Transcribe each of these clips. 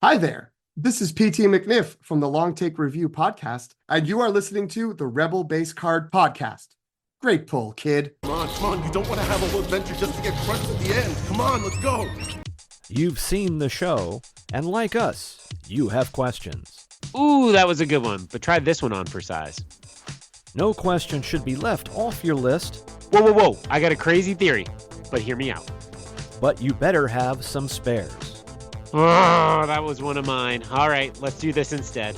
Hi there. This is PT McNiff from the Long Take Review podcast, and you are listening to the Rebel Base Card podcast. Great pull, kid. Come on. You don't want to have a whole adventure just to get crushed at the end. Come on, let's go. You've seen the show, and like us, you have questions. Ooh, that was a good one, but try this one on for size. No question should be left off your list. Whoa. I got a crazy theory, but hear me out. But you better have some spares. Oh, that was one of mine. All right, let's do this instead.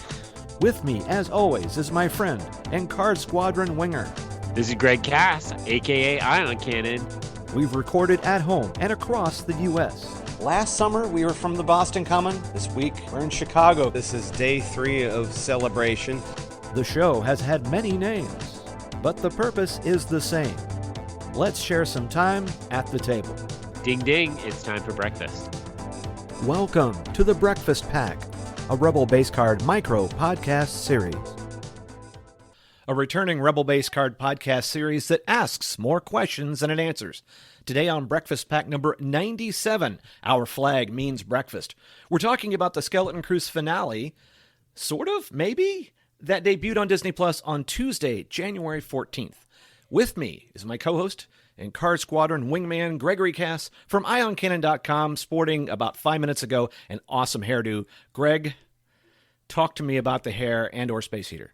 With me, as always, is my friend and Card Squadron winger. This is Greg Cass, a.k.a. Ion Cannon. We've recorded at home and across the U.S. Last summer, we were from the Boston Common. This week, we're in Chicago. This is day 3 of celebration. The show has had many names, but the purpose is the same. Let's share some time at the table. Ding ding, it's time for breakfast. Welcome to the Breakfast Pack, a Rebel Base Card micro podcast series. A returning Rebel Base Card podcast series that asks more questions than it answers. Today on Breakfast Pack number 97, Our Flag Means Breakfast. We're talking about the Skeleton Cruise finale, sort of, maybe, that debuted on Disney Plus on Tuesday, January 14th. With me is my co-host and Card Squadron wingman Gregory Cass from IonCannon.com, sporting about 5 minutes ago an awesome hairdo. Greg, talk to me about the hair and or space heater.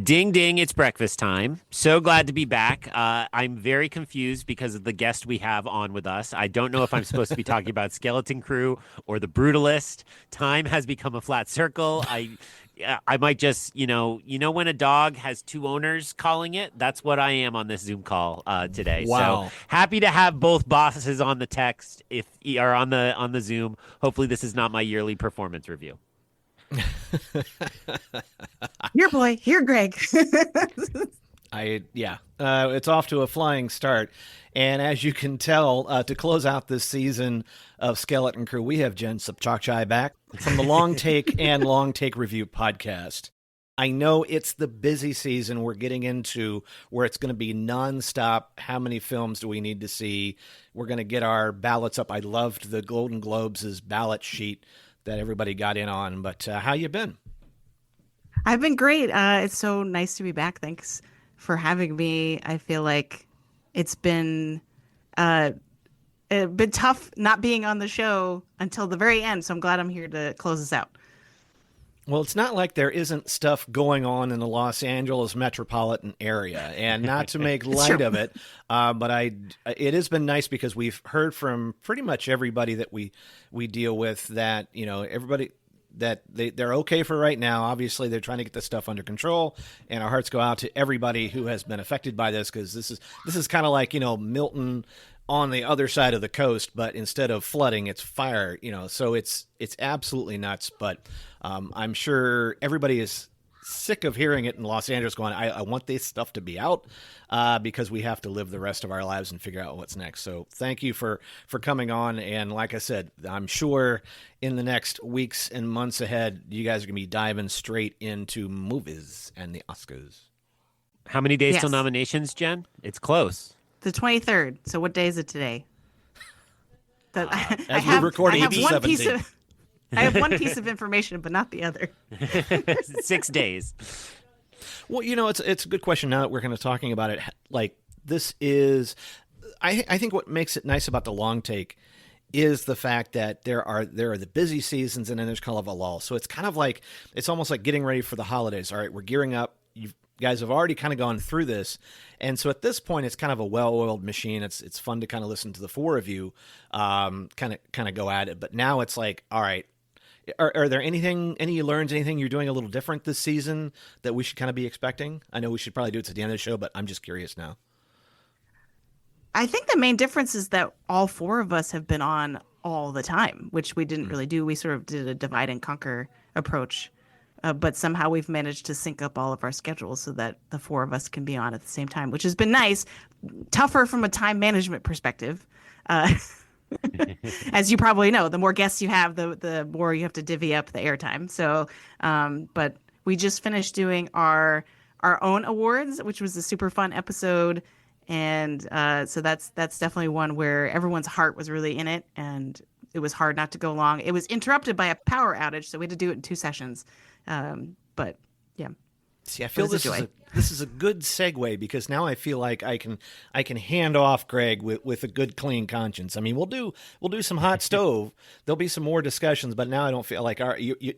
Ding ding, it's breakfast time. So glad to be back. I'm very confused because of the guest we have on with us. I don't know if I'm supposed to be talking about Skeleton Crew or the Brutalist. Time has become a flat circle. I might just, you know when a dog has two owners calling it? That's what I am on this Zoom call today. Wow. So happy to have both bosses on the text or on the Zoom. Hopefully this is not my yearly performance review. Here, boy. Here, Greg. It's off to a flying start. And as you can tell, to close out this season of Skeleton Crew, we have Jen Sopchockchai back from the Long Take and Long Take Review podcast. I know it's the busy season we're getting into where it's going to be nonstop. How many films do we need to see? We're going to get our ballots up. I loved the Golden Globes' ballot sheet that everybody got in on. But how you been? I've been great. It's so nice to be back. Thanks for having me. I feel like it's been tough not being on the show until the very end. So I'm glad I'm here to close this out. Well, it's not like there isn't stuff going on in the Los Angeles metropolitan area, and not to make light of it, but it has been nice because we've heard from pretty much everybody that we deal with that, everybody that they're okay for right now. Obviously, they're trying to get this stuff under control, and our hearts go out to everybody who has been affected by this, because this is kind of like, Milton on the other side of the coast, but instead of flooding, it's fire, so it's absolutely nuts. But I'm sure everybody is sick of hearing it in Los Angeles going, I want this stuff to be out because we have to live the rest of our lives and figure out what's next. So thank you for coming on. And like I said, I'm sure in the next weeks and months ahead, you guys are going to be diving straight into movies and the Oscars. How many days Yes. till nominations, Jen? It's close. The 23rd. So what day is it today? As we're recording, I have one 17th. piece of I have one piece of information, but not the other. 6 days. Well, it's a good question now that we're kind of talking about it. Like, this is, I think what makes it nice about the Long Take is the fact that there are the busy seasons and then there's kind of a lull. So it's kind of like, it's almost like getting ready for the holidays. All right, we're gearing up. You guys have already kind of gone through this. And so at this point, it's kind of a well-oiled machine. It's fun to kind of listen to the four of you kind of go at it. But now it's like, all right, are there any learns, anything you're doing a little different this season that we should kind of be expecting? I know we should probably do it to the end of the show, but I'm just curious now. I think the main difference is that all four of us have been on all the time, which we didn't really do. We sort of did a divide and conquer approach, but somehow we've managed to sync up all of our schedules so that the four of us can be on at the same time, which has been nice. Tougher from a time management perspective. As you probably know, the more guests you have, the more you have to divvy up the airtime. So, but we just finished doing our own awards, which was a super fun episode. And so that's definitely one where everyone's heart was really in it. And it was hard not to go long. It was interrupted by a power outage, so we had to do it in 2 sessions. But yeah. See, I feel this is a good segue, because now I feel like I can hand off Greg with a good clean conscience. I mean, we'll do some hot stove. There'll be some more discussions, but now I don't feel like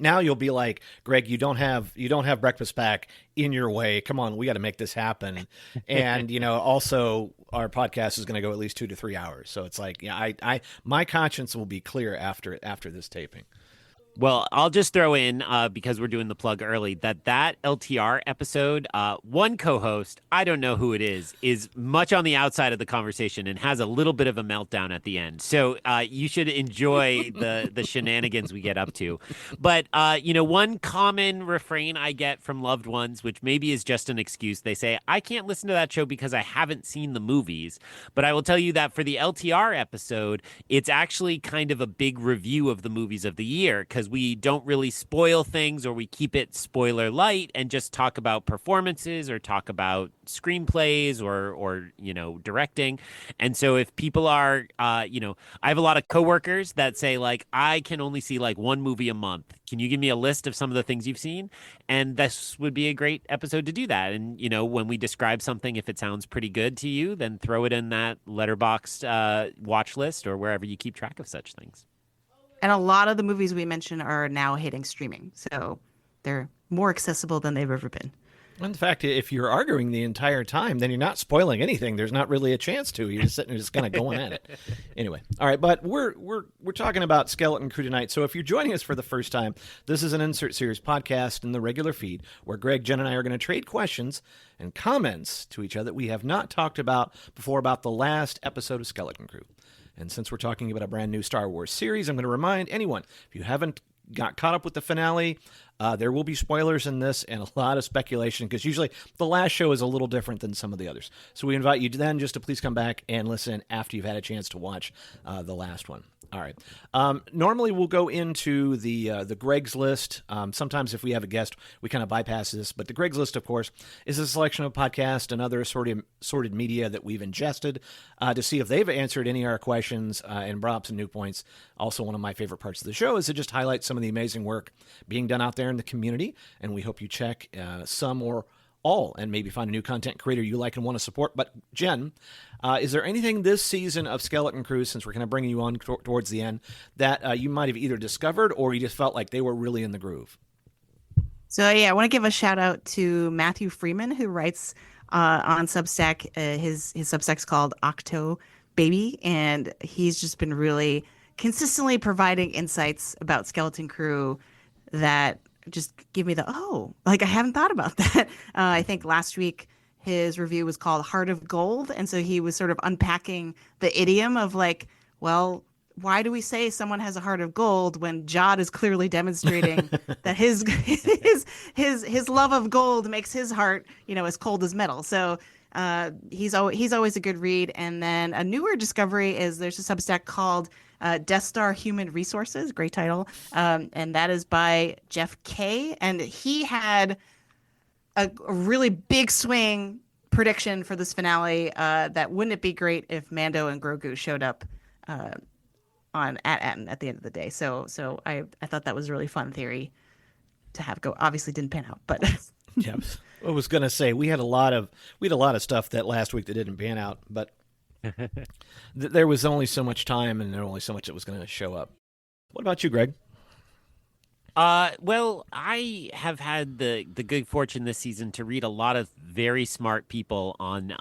now you'll be like, Greg, you don't have breakfast pack in your way. Come on, we got to make this happen. And also our podcast is going to go at least 2 to 3 hours. So it's like, yeah, I my conscience will be clear after this taping. Well, I'll just throw in, because we're doing the plug early, that LTR episode, one co-host, I don't know who it is much on the outside of the conversation and has a little bit of a meltdown at the end. So you should enjoy the shenanigans we get up to. But, one common refrain I get from loved ones, which maybe is just an excuse, they say, I can't listen to that show because I haven't seen the movies. But I will tell you that for the LTR episode, it's actually kind of a big review of the movies of the year, because we don't really spoil things, or we keep it spoiler light and just talk about performances or talk about screenplays or directing. And so if people are I have a lot of coworkers that say, like, I can only see like one movie a month. Can you give me a list of some of the things you've seen? And this would be a great episode to do that. And when we describe something, if it sounds pretty good to you, then throw it in that Letterboxd watch list or wherever you keep track of such things. And a lot of the movies we mentioned are now hitting streaming, so they're more accessible than they've ever been. In fact, if you're arguing the entire time, then you're not spoiling anything. There's not really a chance to. You're just sitting there, just kind of going at it. Anyway, all right. But we're talking about Skeleton Crew tonight. So if you're joining us for the first time, this is an insert series podcast in the regular feed where Greg, Jen, and I are going to trade questions and comments to each other that we have not talked about before about the last episode of Skeleton Crew. And since we're talking about a brand new Star Wars series, I'm going to remind anyone, if you haven't got caught up with the finale, there will be spoilers in this and a lot of speculation, because usually the last show is a little different than some of the others. So we invite you then just to please come back and listen after you've had a chance to watch the last one. All right. Normally we'll go into the Greg's List. Sometimes if we have a guest, we kind of bypass this. But the Greg's List, of course, is a selection of podcasts and other sorted media that we've ingested to see if they've answered any of our questions and brought up some new points. Also, one of my favorite parts of the show is to just highlight some of the amazing work being done out there in the community. And we hope you check some or all and maybe find a new content creator you like and want to support. But Jen, is there anything this season of Skeleton Crew, since we're kind of bringing you on towards the end, that you might have either discovered or you just felt like they were really in the groove? So yeah, I want to give a shout out to Matthew Freeman, who writes on Substack. His Substack's called Octo Baby, and he's just been really consistently providing insights about Skeleton Crew that just give me I haven't thought about that. I think last week his review was called Heart of Gold. And so he was sort of unpacking the idiom of like, well, why do we say someone has a heart of gold when Jod is clearly demonstrating that his love of gold makes his heart, as cold as metal. So he's always a good read. And then a newer discovery is there's a Substack called Death Star Human Resources, great title, and that is by Jeff Kay, and he had a really big swing prediction for this finale. That wouldn't it be great if Mando and Grogu showed up at Atten at the end of the day? So I thought that was a really fun theory to have go. Obviously, didn't pan out, but yeah, I was gonna say we had a lot of stuff that last week that didn't pan out, but. There was only so much time and there was only so much that was going to show up. What about you, Greg? Well, I have had the good fortune this season to read a lot of very smart people on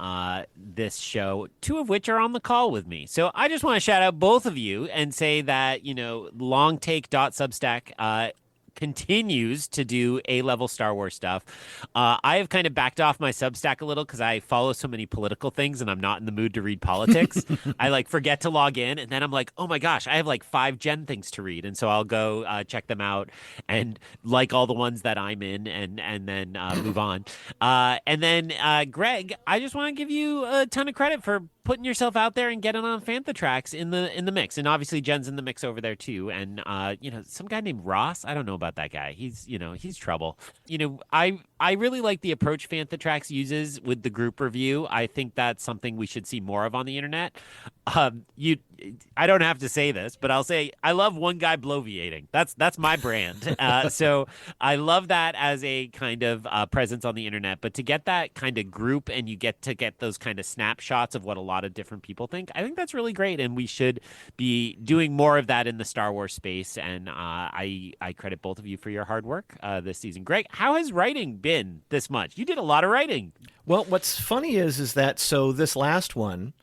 this show, 2 of which are on the call with me. So I just want to shout out both of you and say that, longtake.substack continues to do A-level Star Wars stuff. I have kind of backed off my Substack a little because I follow so many political things and I'm not in the mood to read politics. I forget to log in, and then I'm like, oh my gosh, I have 5 Gen things to read, and so I'll go check them out and all the ones that I'm in, and then move on. And then Greg, I just want to give you a ton of credit for putting yourself out there and getting on Fantha tracks in the mix, and obviously Jen's in the mix over there too. And some guy named Ross, I don't know about that guy. He's trouble. I I really like the approach Fanthatrax uses with the group review. I think that's something we should see more of on the internet. I don't have to say this, but I'll say I love one guy bloviating. That's my brand. So I love that as a kind of presence on the internet. But to get that kind of group and you get to get those kind of snapshots of what a lot of different people think, I think that's really great, and we should be doing more of that in the Star Wars space. And I credit both of you for your hard work this season. Greg, how has writing been this much? You did a lot of writing. Well, what's funny is that so this last one,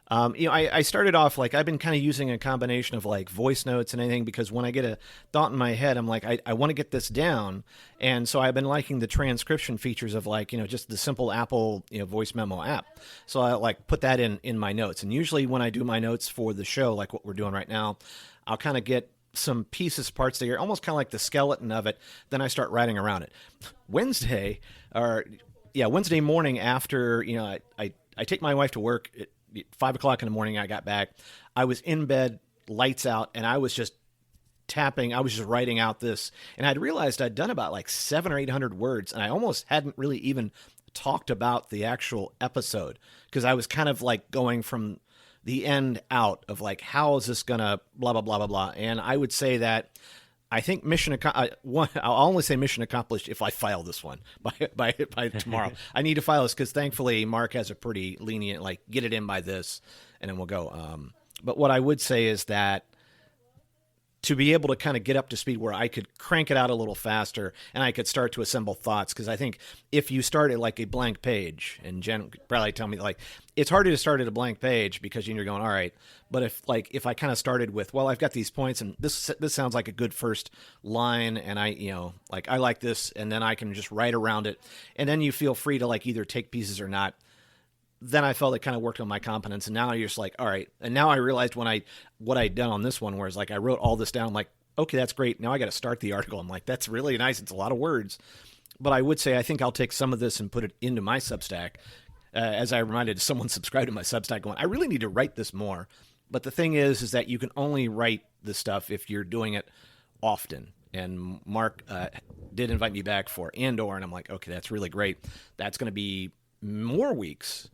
I started off like I've been kind of using a combination of like voice notes and anything because when I get a thought in my head, I'm like, I want to get this down. And so I've been liking the transcription features of like, just the simple Apple, voice memo app. So I like put that in my notes. And usually when I do my notes for the show, like what we're doing right now, I'll kind of get some pieces, parts that are almost kind of like the skeleton of it. Then I start writing around it. Wednesday morning after, I take my wife to work at 5 o'clock in the morning. I got back. I was in bed, lights out, and I was just tapping. I was just writing out this, and I'd realized I'd done about like 700 or 800 words, and I almost hadn't really even talked about the actual episode because I was kind of like going from the end out of like, how is this gonna blah blah blah blah blah. And I would say that I think I'll only say mission accomplished if I file this one by tomorrow. I need to file this because thankfully Mark has a pretty lenient, like, get it in by this, and then we'll go. But what I would say is that to be able to kind of get up to speed where I could crank it out a little faster and I could start to assemble thoughts. Because I think if you start at like a blank page, and Jen could probably tell me, like, it's harder to start at a blank page because you're going, all right. But if I kind of started with, well, I've got these points and this sounds like a good first line, and I like this, and then I can just write around it, and then you feel free to like either take pieces or not. Then I felt it kind of worked on my confidence, and now you're just like, all right. And now I realized what I'd done on this one, whereas like I wrote all this down, I'm like, okay, that's great. Now I got to start the article. I'm like, that's really nice. It's a lot of words, but I would say I think I'll take some of this and put it into my Substack. As I reminded someone subscribed to my Substack, going, I really need to write this more. But the thing is that you can only write this stuff if you're doing it often. And Mark did invite me back for Andor, and I'm like, okay, that's really great. That's going to be more weeks.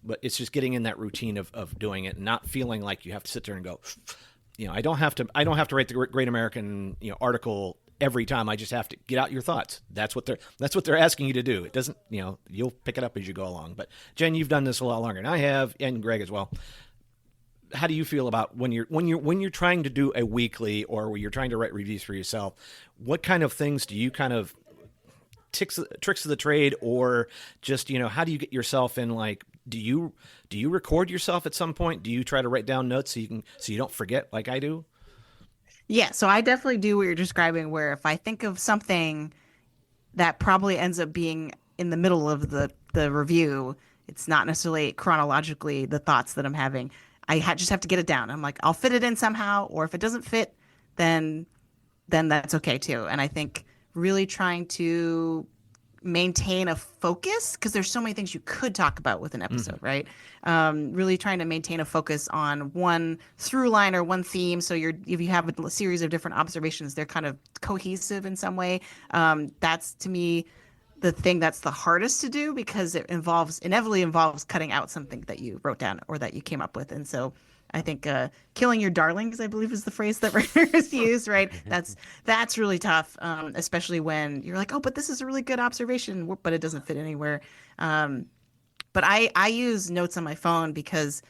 But it's just getting in that routine of doing it and not feeling like you have to sit there and go, I don't have to write the Great American, article every time. I just have to get out your thoughts. That's what they're asking you to do. It doesn't, you'll pick it up as you go along. But Jen, you've done this a lot longer than I have, and Greg as well. How do you feel about when you're trying to do a weekly or when you're trying to write reviews for yourself? What kind of things do you kind of tricks of the trade, or just, how do you get yourself in, like, do you record yourself at some point? Do you try to write down notes so you don't forget like I do? Yeah, so I definitely do what you're describing, where if I think of something that probably ends up being in the middle of the review, it's not necessarily chronologically the thoughts that I'm having. I just have to get it down. I'm like, I'll fit it in somehow, or if it doesn't fit, then that's okay too. And I think really trying to maintain a focus, because there's so many things you could talk about with an episode, right? Really trying to maintain a focus on one through line or one theme. So if you have a series of different observations, they're kind of cohesive in some way. That's, to me, the thing that's the hardest to do, because it inevitably involves cutting out something that you wrote down or that you came up with. And so I think killing your darlings, I believe, is the phrase that writers use, right? That's really tough, especially when you're like, oh, but this is a really good observation, but it doesn't fit anywhere. But I use notes on my phone because,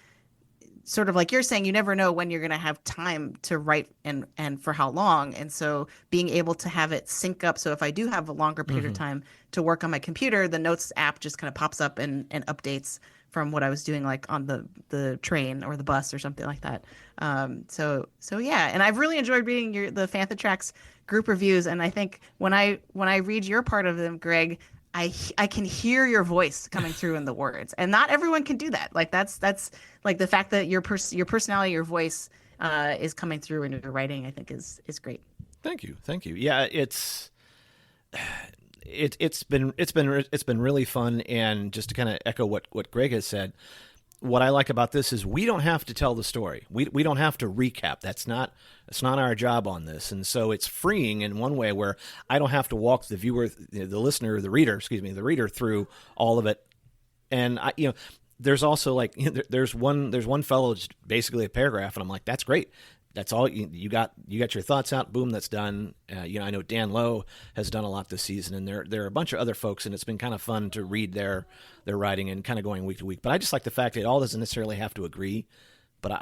sort of like you're saying, you never know when you're going to have time to write and for how long. And so being able to have it sync up. So if I do have a longer period of time to work on my computer, the notes app just kind of pops up and updates from what I was doing, like on the train or the bus or something like that. So yeah, and I've really enjoyed reading the Fanthatrax group reviews. And I think when I read your part of them, Greg, I can hear your voice coming through in the words, and not everyone can do that. Like that's like the fact that your personality, your voice is coming through in your writing, I think is great. Thank you. Yeah, it's been really fun, and just to kind of echo what Greg has said, what I like about this is we don't have to tell the story. We don't have to recap. That's not our job on this. And so it's freeing in one way where I don't have to walk the viewer, the listener, the reader through all of it. And there's also like there's one fellow, just basically a paragraph, and I'm like, that's great. That's all you got. You got your thoughts out. Boom, that's done. I know Dan Lowe has done a lot this season, and there are a bunch of other folks, and it's been kind of fun to read their writing and kind of going week to week. But I just like the fact that it all doesn't necessarily have to agree. But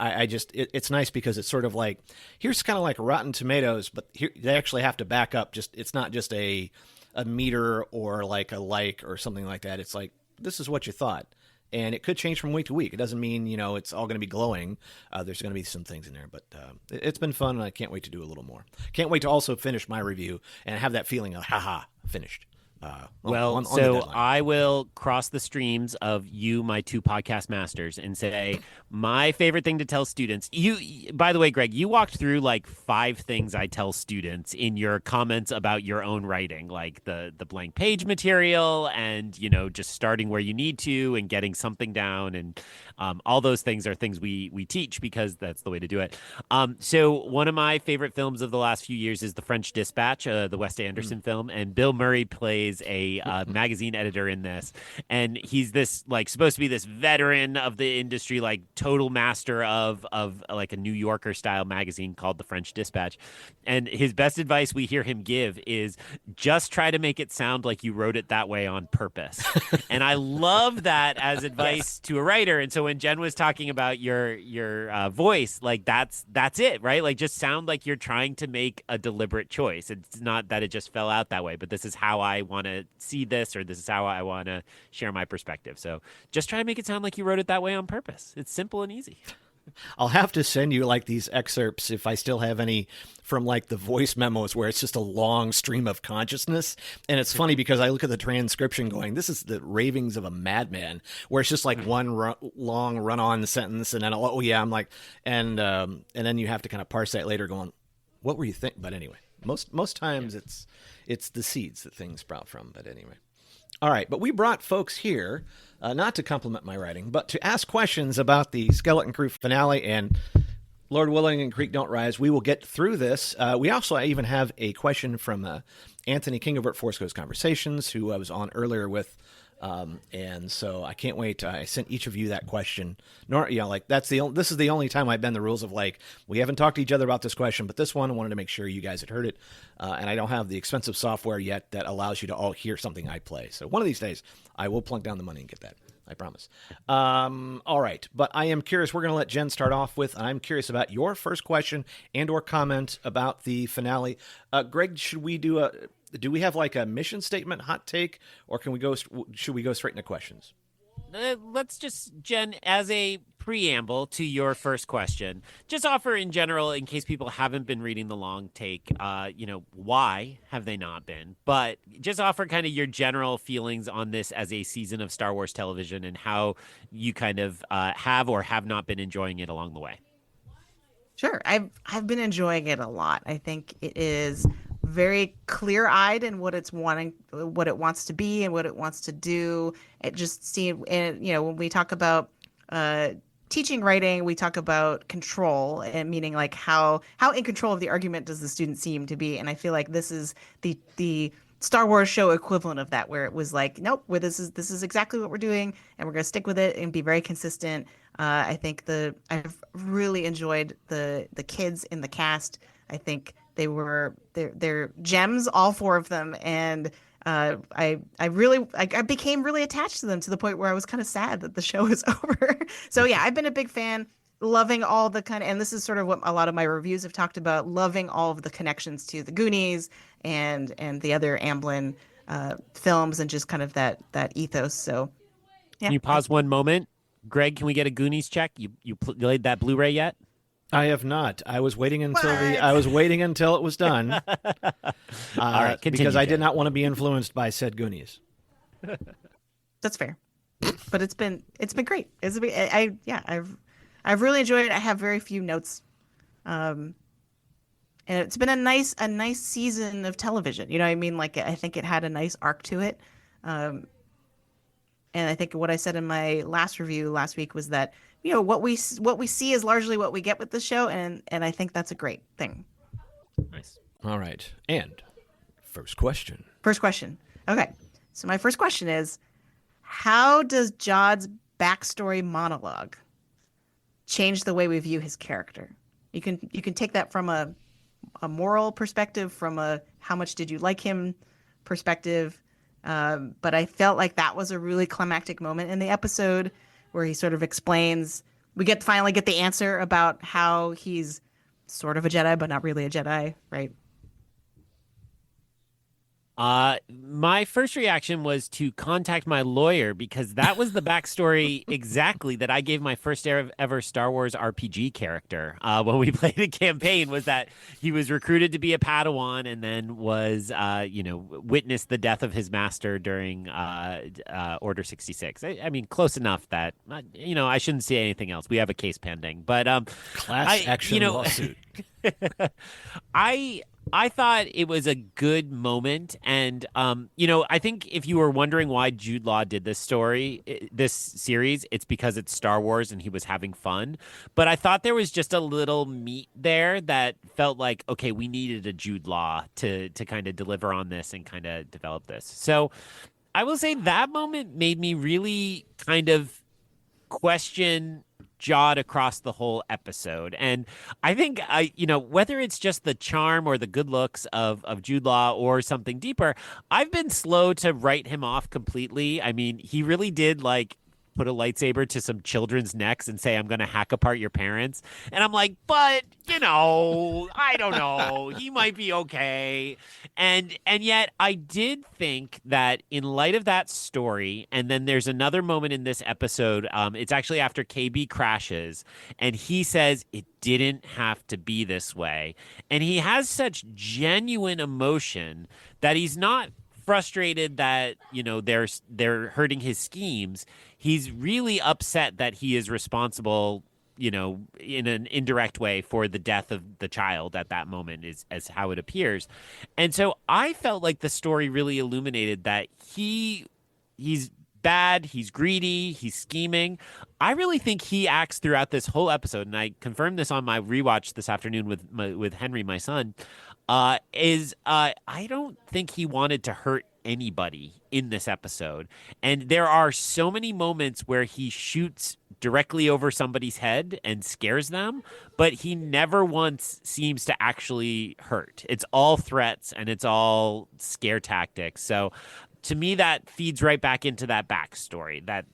it's nice because it's sort of like, here's kind of like Rotten Tomatoes, but here they actually have to back up. It's not just a meter or like a like or something like that. It's like, this is what you thought. And it could change from week to week. It doesn't mean, it's all going to be glowing. There's going to be some things in there, but it's been fun, and I can't wait to do a little more. Can't wait to also finish my review and have that feeling of, haha, finished. I will cross the streams of you, my two podcast masters, and say my favorite thing to tell students. By the way, Greg, you walked through like 5 things I tell students in your comments about your own writing, like the blank page material, and just starting where you need to and getting something down, and all those things are things we teach because that's the way to do it. So one of my favorite films of the last few years is The French Dispatch, the Wes Anderson film, and Bill Murray plays a magazine editor in this, and he's this like supposed to be this veteran of the industry, like total master of like a New Yorker style magazine called The French Dispatch. And his best advice we hear him give is just try to make it sound like you wrote it that way on purpose. And I love that as advice to a writer. And so when Jen was talking about your voice, like that's it, right? Like just sound like you're trying to make a deliberate choice. It's not that it just fell out that way, but this is how I want to see this, or this is how I want to share my perspective. So just try to make it sound like you wrote it that way on purpose. It's simple and easy. I'll have to send you like these excerpts, if I still have any, from like the voice memos where it's just a long stream of consciousness. And it's funny because I look at the transcription going, this is the ravings of a madman, where it's just like one long run-on sentence, and then I'm like, and then you have to kind of parse that later going, what were you thinking? But anyway, most times it's the seeds that things sprout from. But anyway. All right, but we brought folks here not to compliment my writing, but to ask questions about the Skeleton Crew finale, and Lord willing and Creek Don't Rise. We will get through this. We also even have a question from Anthony Kingovert, Force Coast Conversations, who I was on earlier with. And so I can't wait. I sent each of you that question. This is the only time I've been the rules of like, we haven't talked to each other about this question, but this one I wanted to make sure you guys had heard it. And I don't have the expensive software yet that allows you to all hear something I play. So one of these days I will plunk down the money and get that. I promise. All right. But I am curious. We're going to let Jen start off with, I'm curious about your first question and or comment about the finale. Greg, should we do we have like a mission statement, hot take, or should we go straight into questions? Let's just, Jen, as a preamble to your first question, just offer in general, in case people haven't been reading the long take, why have they not been? But just offer kind of your general feelings on this as a season of Star Wars television and how you kind of have or have not been enjoying it along the way. Sure. I've been enjoying it a lot. I think it is very clear-eyed in what it wants to be and what it wants to do. It just seemed, when we talk about teaching writing, we talk about control, and meaning like how in control of the argument does the student seem to be. And I feel like this is the Star Wars show equivalent of that, where it was like, nope, this is exactly what we're doing, and we're going to stick with it and be very consistent. I think I've really enjoyed the kids in the cast. I think they're gems, all 4 of them, and I became really attached to them, to the point where I was kind of sad that the show was over. So yeah, I've been a big fan, loving all the and this is sort of what a lot of my reviews have talked about, loving all of the connections to the Goonies and the other Amblin films, and just kind of that ethos. So yeah. Can you pause one moment? Greg, can we get a Goonies check? You played that Blu-ray yet? I have not. I was waiting until it was done. All right, continue, because I Jen. did not want to be influenced by said Goonies. That's fair, but it's been great. I've really enjoyed it. I have very few notes, and it's been a nice season of television. You know what I mean? Like, I think it had a nice arc to it. And I think what I said in my last review last week was that, what we see is largely what we get with the show, and I think that's a great thing. Nice. All right. And first question. First question. Okay. So my first question is, how does Jod's backstory monologue change the way we view his character? You can take that from a moral perspective, from a how much did you like him perspective. But I felt like that was a really climactic moment in the episode where he sort of explains, we finally get the answer about how he's sort of a Jedi, but not really a Jedi, right? My first reaction was to contact my lawyer because that was the backstory exactly that I gave my first ever Star Wars RPG character when we played a campaign, was that he was recruited to be a Padawan and then was, witnessed the death of his master during Order 66. I mean, close enough that, I shouldn't say anything else. We have a case pending, but Class action lawsuit. I thought it was a good moment. And, I think if you were wondering why Jude Law did this series, it's because it's Star Wars and he was having fun. But I thought there was just a little meat there that felt like, okay, we needed a Jude Law to kind of deliver on this and kind of develop this. So I will say that moment made me really kind of question Jod across the whole episode. And I think whether it's just the charm or the good looks of Jude Law or something deeper, I've been slow to write him off completely. I mean, he really did put a lightsaber to some children's necks and say, I'm going to hack apart your parents. And I'm like, but, I don't know. He might be okay. And yet I did think that in light of that story, and then there's another moment in this episode, it's actually after KB crashes, and he says it didn't have to be this way. And he has such genuine emotion that he's not frustrated that they're hurting his schemes. He's really upset that he is responsible, in an indirect way for the death of the child at that moment, is as how it appears. And so I felt like the story really illuminated that he's bad, he's greedy, he's scheming. I really think he acts throughout this whole episode, and I confirmed this on my rewatch this afternoon with Henry, my son. I don't think he wanted to hurt anybody in this episode. And there are so many moments where he shoots directly over somebody's head and scares them, but he never once seems to actually hurt. It's all threats and it's all scare tactics. So to me, that feeds right back into that backstory, that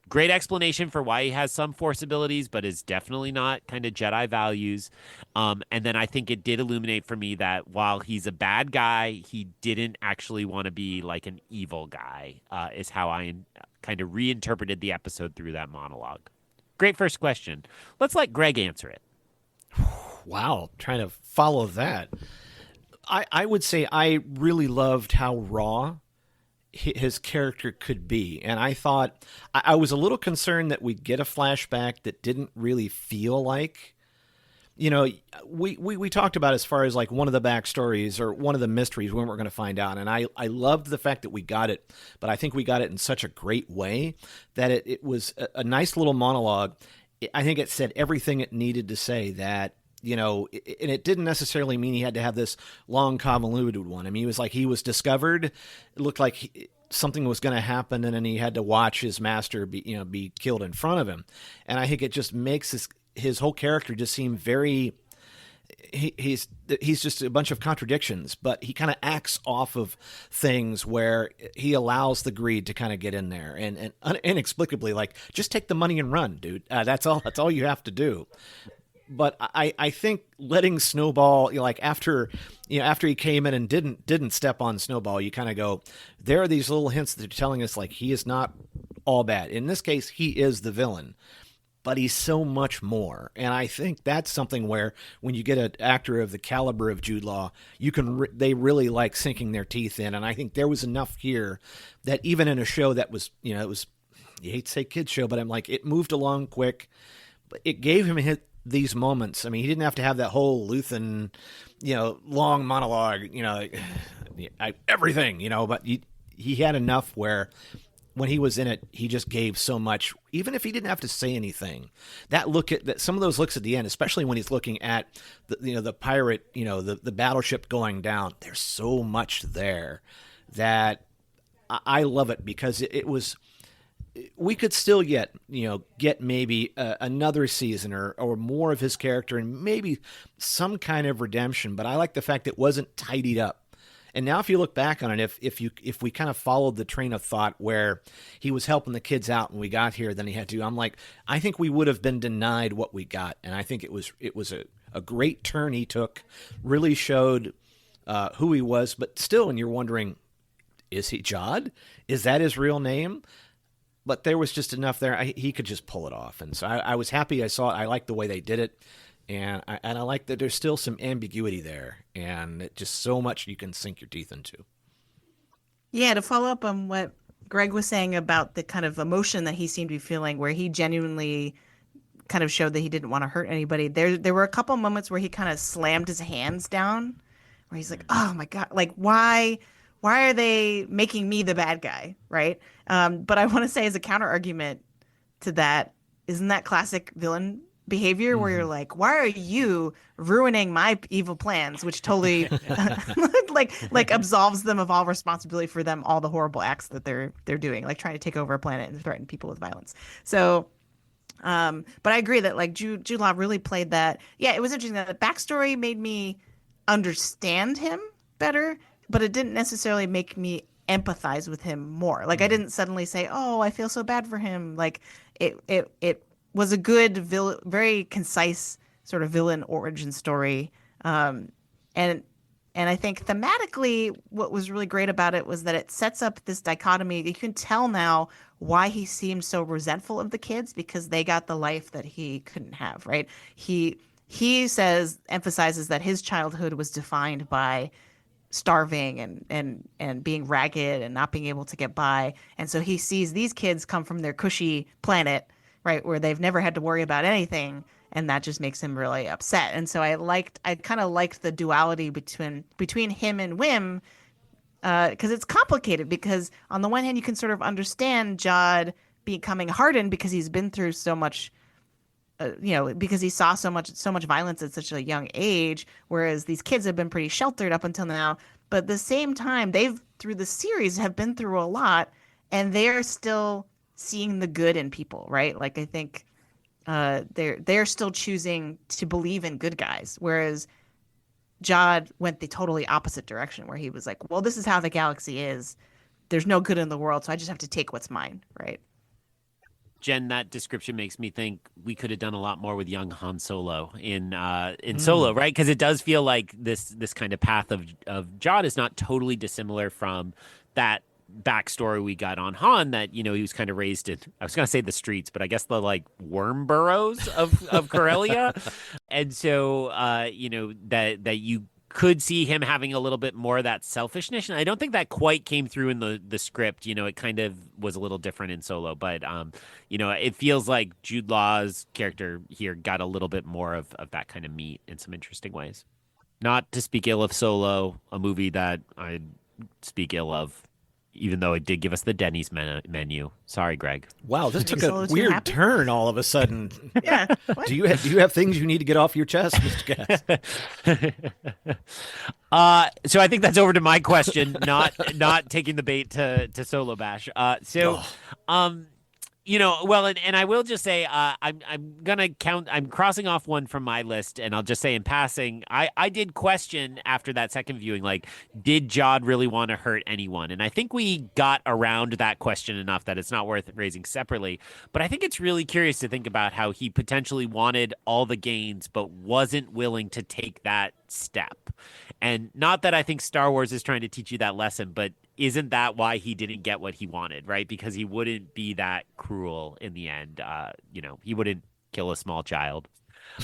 great explanation for why he has some Force abilities, but is definitely not kind of Jedi values. And then I think it did illuminate for me that while he's a bad guy, he didn't actually want to be like an evil guy, is how I kind of reinterpreted the episode through that monologue. Great first question. Let's let Greg answer it. Wow, trying to follow that. I would say I really loved how raw his character could be. And I thought, I was a little concerned that we'd get a flashback that didn't really feel like, we talked about as far as like one of the backstories or one of the mysteries when we're going to find out. And I loved the fact that we got it, but I think we got it in such a great way that it was a nice little monologue. I think it said everything it needed to say, that, and it didn't necessarily mean he had to have this long, convoluted one. I mean, he was discovered. It looked like something was going to happen, and then he had to watch his master be killed in front of him. And I think it just makes his whole character just seem very. He's just a bunch of contradictions, but he kind of acts off of things where he allows the greed to kind of get in there and inexplicably, just take the money and run, dude. That's all you have to do. But I think letting Snowball, after he came in and didn't step on Snowball, you kind of go, there are these little hints that are telling us he is not all bad. In this case, he is the villain, but he's so much more. And I think that's something where when you get an actor of the caliber of Jude Law, they really like sinking their teeth in. And I think there was enough here that even in a show that was, it was, you hate to say kids show, but I'm like, it moved along quick, but it gave him these moments. I mean, he didn't have to have that whole Luthen, long monologue, everything, but he had enough where when he was in it, he just gave so much, even if he didn't have to say anything. That look at that, some of those looks at the end, especially when he's looking at the pirate, the battleship going down. There's so much there that I love it, because it was. We could still get maybe another season or more of his character and maybe some kind of redemption. But I like the fact it wasn't tidied up. And now if you look back on it, if we kind of followed the train of thought where he was helping the kids out when we got here, then he had to, I think we would have been denied what we got. And I think it was a great turn he took, really showed who he was. But still, and you're wondering, is he Jod? Is that his real name? But there was just enough there. He could just pull it off. And so I was happy I saw it. I liked the way they did it. And I like that there's still some ambiguity there. And just so much you can sink your teeth into. Yeah, to follow up on what Greg was saying about the kind of emotion that he seemed to be feeling, where he genuinely kind of showed that he didn't want to hurt anybody. There were a couple moments where he kind of slammed his hands down, where he's like, oh my God, like why are they making me the bad guy, right? But I want to say, as a counter argument to that, isn't that classic villain behavior where you're like, why are you ruining my evil plans, which totally like absolves them of all responsibility for all the horrible acts that they're doing, like trying to take over a planet and threaten people with violence. So but I agree that like Jude Law really played that. Yeah, it was interesting that the backstory made me understand him better, but it didn't necessarily make me empathize with him more. Like I didn't suddenly say, "Oh, I feel so bad for him." Like it was a good very concise sort of villain origin story. And I think thematically, what was really great about it was that it sets up this dichotomy. You can tell now why he seemed so resentful of the kids, because they got the life that he couldn't have. Right? He emphasizes that his childhood was defined by starving and being ragged and not being able to get by. And so he sees these kids come from their cushy planet, right, where they've never had to worry about anything, and that just makes him really upset. And so I kind of liked the duality between him and Wim, because it's complicated, because on the one hand you can sort of understand Jod becoming hardened because he's been through so much, because he saw so much violence at such a young age, whereas these kids have been pretty sheltered up until now. But at the same time, they've, through the series, have been through a lot, and they're still seeing the good in people, right? Like I think they're still choosing to believe in good guys, whereas Jod went the totally opposite direction, where he was like, well, this is how the galaxy is. There's no good in the world, so I just have to take what's mine, right? Jen, that description makes me think we could have done a lot more with young Han Solo in Solo, right? Because it does feel like this kind of path of Jod is not totally dissimilar from that backstory we got on Han, that he was kind of raised in, I was gonna say the streets, but I guess the like worm burrows of Corellia. And so that you could see him having a little bit more of that selfishness. And I don't think that quite came through in the script. It kind of was a little different in Solo, but it feels like Jude Law's character here got a little bit more of that kind of meat in some interesting ways. Not to speak ill of Solo, a movie that I speak ill of, even though it did give us the Denny's menu. Sorry, Greg. Wow, this took a weird turn all of a sudden. Yeah. Do you have things you need to get off your chest, Mr. Cass? So I think that's over to my question, not taking the bait to Solo Bash. And I will just say, I'm gonna count. I'm crossing off one from my list, and I'll just say in passing, I did question after that second viewing, like, did Jod really want to hurt anyone? And I think we got around that question enough that it's not worth raising separately. But I think it's really curious to think about how he potentially wanted all the gains, but wasn't willing to take that step. And not that I think Star Wars is trying to teach you that lesson, but isn't that why he didn't get what he wanted, right? Because he wouldn't be that cruel in the end. He wouldn't kill a small child.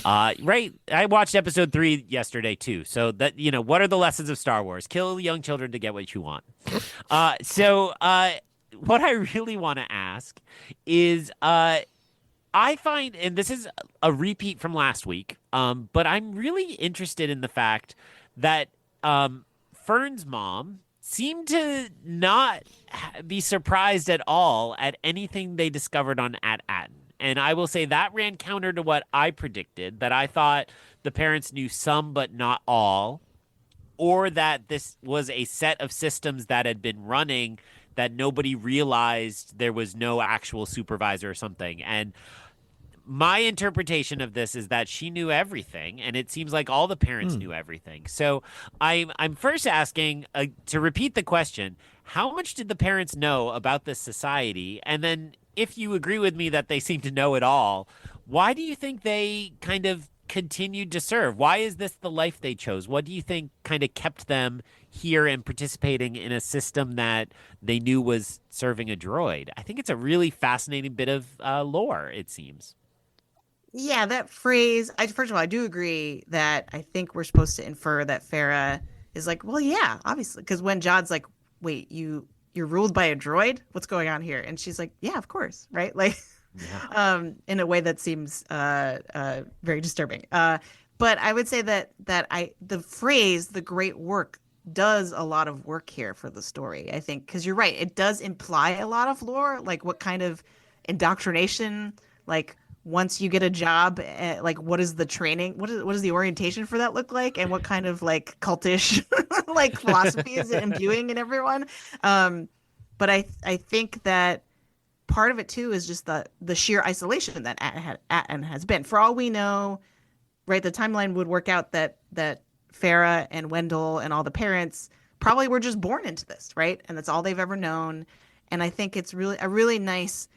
Right? I watched episode 3 yesterday too. So that, what are the lessons of Star Wars? Kill young children to get what you want. What I really want to ask is, I find, and this is a repeat from last week, but I'm really interested in the fact that Fern's mom seemed to not be surprised at all at anything they discovered on At-Aten. And I will say that ran counter to what I predicted, that I thought the parents knew some but not all, or that this was a set of systems that had been running that nobody realized there was no actual supervisor or something. And my interpretation of this is that she knew everything, and it seems like all the parents knew everything. So I'm first asking, to repeat the question, how much did the parents know about this society? And then if you agree with me that they seem to know it all, why do you think they kind of continued to serve? Why is this the life they chose? What do you think kind of kept them here and participating in a system that they knew was serving a droid? I think it's a really fascinating bit of lore, it seems. Yeah, that phrase. First of all, I do agree that I think we're supposed to infer that Farah is like, well, yeah, obviously, because when Jod's like, wait, you're ruled by a droid? What's going on here? And she's like, yeah, of course, right? Like, in a way that seems very disturbing. But I would say that the phrase "the great work" does a lot of work here for the story. I think because you're right, it does imply a lot of lore, like what kind of indoctrination, like once you get a job, like what is the training, what is the orientation for that look like, and what kind of like cultish like philosophy is it imbuing in everyone. But I think that part of it too is just the sheer isolation that Atten has been. For all we know, right, the timeline would work out that Farah and Wendell and all the parents probably were just born into this, right? And that's all they've ever known. And I think it's really a really nice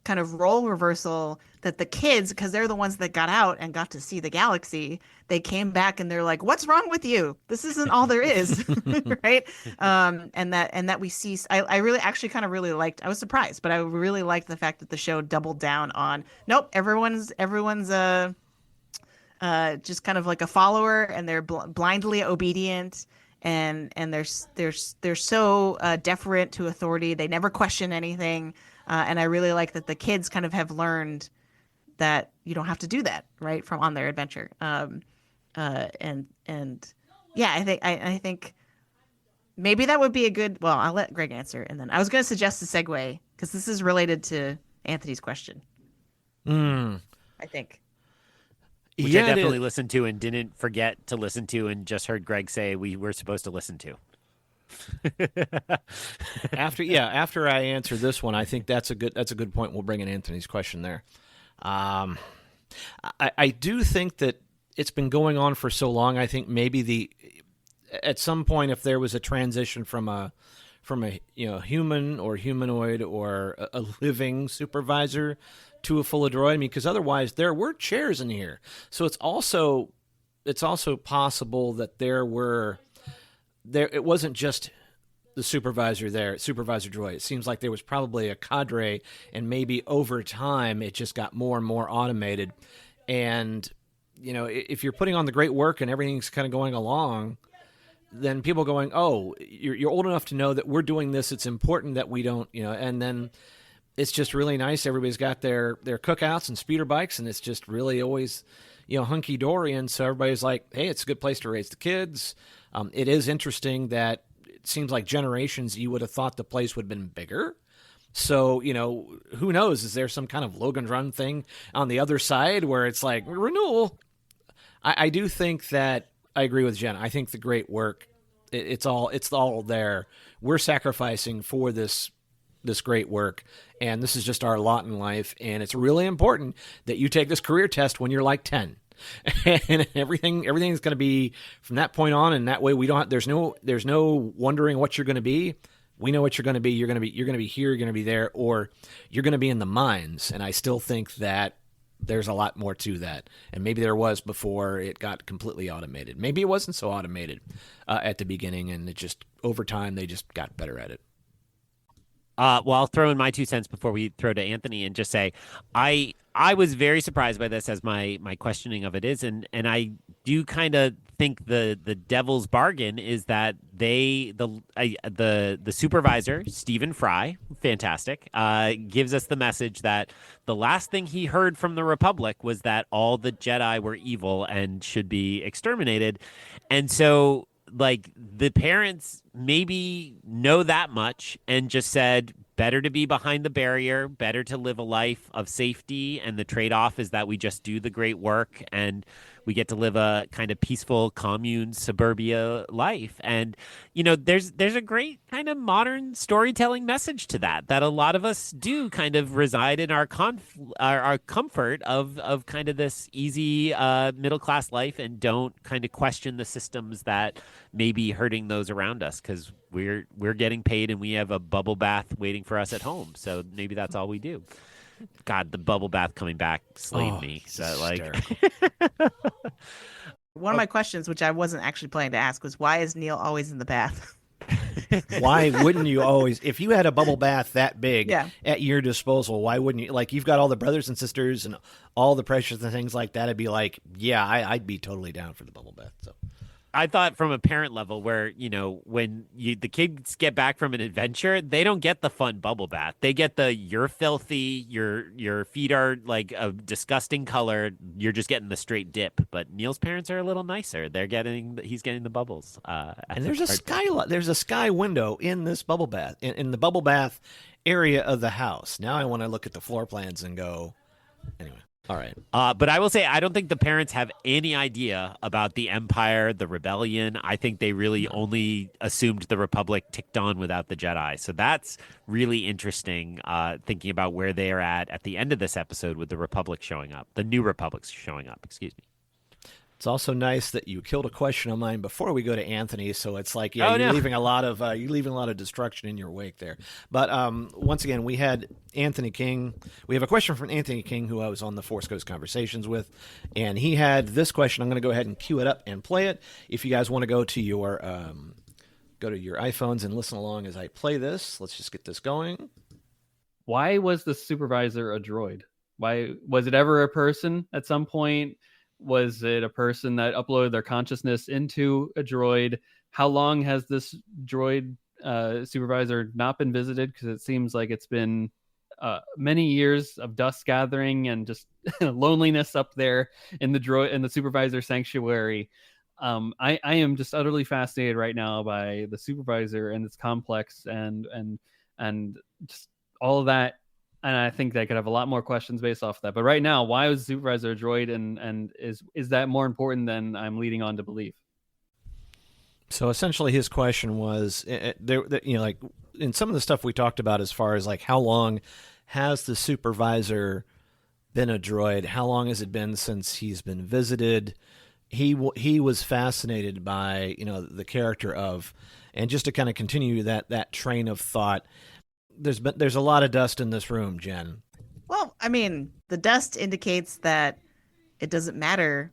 kind of role reversal that the kids, because they're the ones that got out and got to see the galaxy, they came back and they're like, what's wrong with you? This isn't all there is. Right. And that we see, I really actually kind of really liked, I was surprised, but I really liked the fact that the show doubled down on, nope, everyone's just kind of like a follower, and they're blindly obedient, and they're so deferent to authority. They never question anything. And I really like that the kids kind of have learned that you don't have to do that, right, from on their adventure. And yeah, I think maybe that would be a good. Well, I'll let Greg answer, and then I was going to suggest a segue because this is related to Anthony's question. I think. Which I definitely listened to and didn't forget to listen to, and just heard Greg say we were supposed to listen to. After I answer this one, I think that's a good point. We'll bring in Anthony's question there. I do think that it's been going on for so long. I think maybe at some point, if there was a transition from a human or humanoid or a living supervisor to a full droid, I mean, because otherwise there were chairs in here. So it's also possible that it wasn't just the supervisor droid. It seems like there was probably a cadre, and maybe over time it just got more and more automated. And, if you're putting on the great work and everything's kind of going along, then people going, oh, you're old enough to know that we're doing this. It's important that we don't, and then it's just really nice. Everybody's got their cookouts and speeder bikes, and it's just really always, hunky-dory. And so everybody's like, hey, it's a good place to raise the kids. It is interesting that it seems like generations you would have thought the place would have been bigger. So, who knows? Is there some kind of Logan's Run thing on the other side where it's like renewal? I do think that I agree with Jen. I think the great work, it's all there. We're sacrificing for this great work, and this is just our lot in life. And it's really important that you take this career test when you're like 10. And everything's going to be from that point on, and that way there's no wondering what you're going to be. We know what you're going to be. You're going to be here, you're going to be there, or you're going to be in the mines. And I still think that there's a lot more to that. And maybe there was before it got completely automated. Maybe it wasn't so automated at the beginning, and it just over time they just got better at it. Well, I'll throw in my 2 cents before we throw to Anthony and just say I was very surprised by this, as my questioning of it is, and I do kind of think the devil's bargain is that the supervisor, Stephen Fry, fantastic, gives us the message that the last thing he heard from the Republic was that all the Jedi were evil and should be exterminated. And so like the parents maybe know that much and just said, better to be behind the barrier, better to live a life of safety. And the trade-off is that we just do the great work and we get to live a kind of peaceful commune suburbia life. And, there's a great kind of modern storytelling message to that a lot of us do kind of reside in our our comfort of kind of this easy middle-class life and don't kind of question the systems that may be hurting those around us because we're getting paid and we have a bubble bath waiting for us at home. So maybe that's all we do. God, the bubble bath coming back slayed me. So One of my questions, which I wasn't actually planning to ask, was why is Neil always in the bath? Why wouldn't you always, if you had a bubble bath that big Yeah. at your disposal, why wouldn't you? Like, you've got all the brothers and sisters and all the pressures and things like that. It'd be like, yeah, I'd be totally down for the bubble bath. So I thought from a parent level where, when the kids get back from an adventure, they don't get the fun bubble bath. They get the you're filthy, your feet are like a disgusting color. You're just getting the straight dip. But Neil's parents are a little nicer. He's getting the bubbles. and there's a sky window in this bubble bath, in the bubble bath area of the house. Now I want to look at the floor plans and go, anyway. All right. But I will say, I don't think the parents have any idea about the Empire, the rebellion. I think they really only assumed the Republic ticked on without the Jedi. So that's really interesting, thinking about where they are at the end of this episode with the Republic showing up, the new Republic's showing up, excuse me. It's also nice that you killed a question of mine before we go to Anthony, so it's like, you're leaving a lot of destruction in your wake there. But once again, we had Anthony King. We have a question from Anthony King, who I was on the Force Ghost Conversations with, and he had this question. I'm going to go ahead and cue it up and play it. If you guys want to go to your iPhones and listen along as I play this, let's just get this going. Why was the supervisor a droid? Why was it ever a person at some point? Was it a person that uploaded their consciousness into a droid? How long has this droid supervisor not been visited? Because it seems like it's been many years of dust gathering and just loneliness up there in the supervisor sanctuary. I am just utterly fascinated right now by the supervisor and its complex and just all of that. And I think they could have a lot more questions based off of that. But right now, why was the supervisor a droid, and is that more important than I'm leading on to believe? So essentially, his question was, like in some of the stuff we talked about, as far as like how long has the supervisor been a droid? How long has it been since he's been visited? He was fascinated by the character of, and just to kind of continue that train of thought. There's a lot of dust in this room, Jen. Well, I mean, the dust indicates that it doesn't matter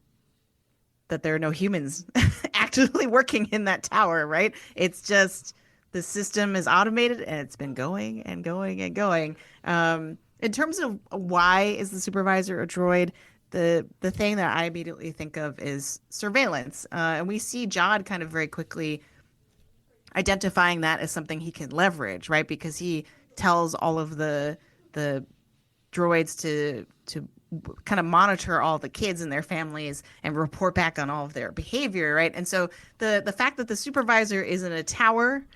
that there are no humans actively working in that tower, right? It's just the system is automated and it's been going and going and going. In terms of why is the supervisor a droid, the thing that I immediately think of is surveillance. And we see Jod kind of very quickly identifying that as something he can leverage, right? Because he tells all of the droids to kind of monitor all the kids and their families and report back on all of their behavior, right? And so the fact that the supervisor is in a tower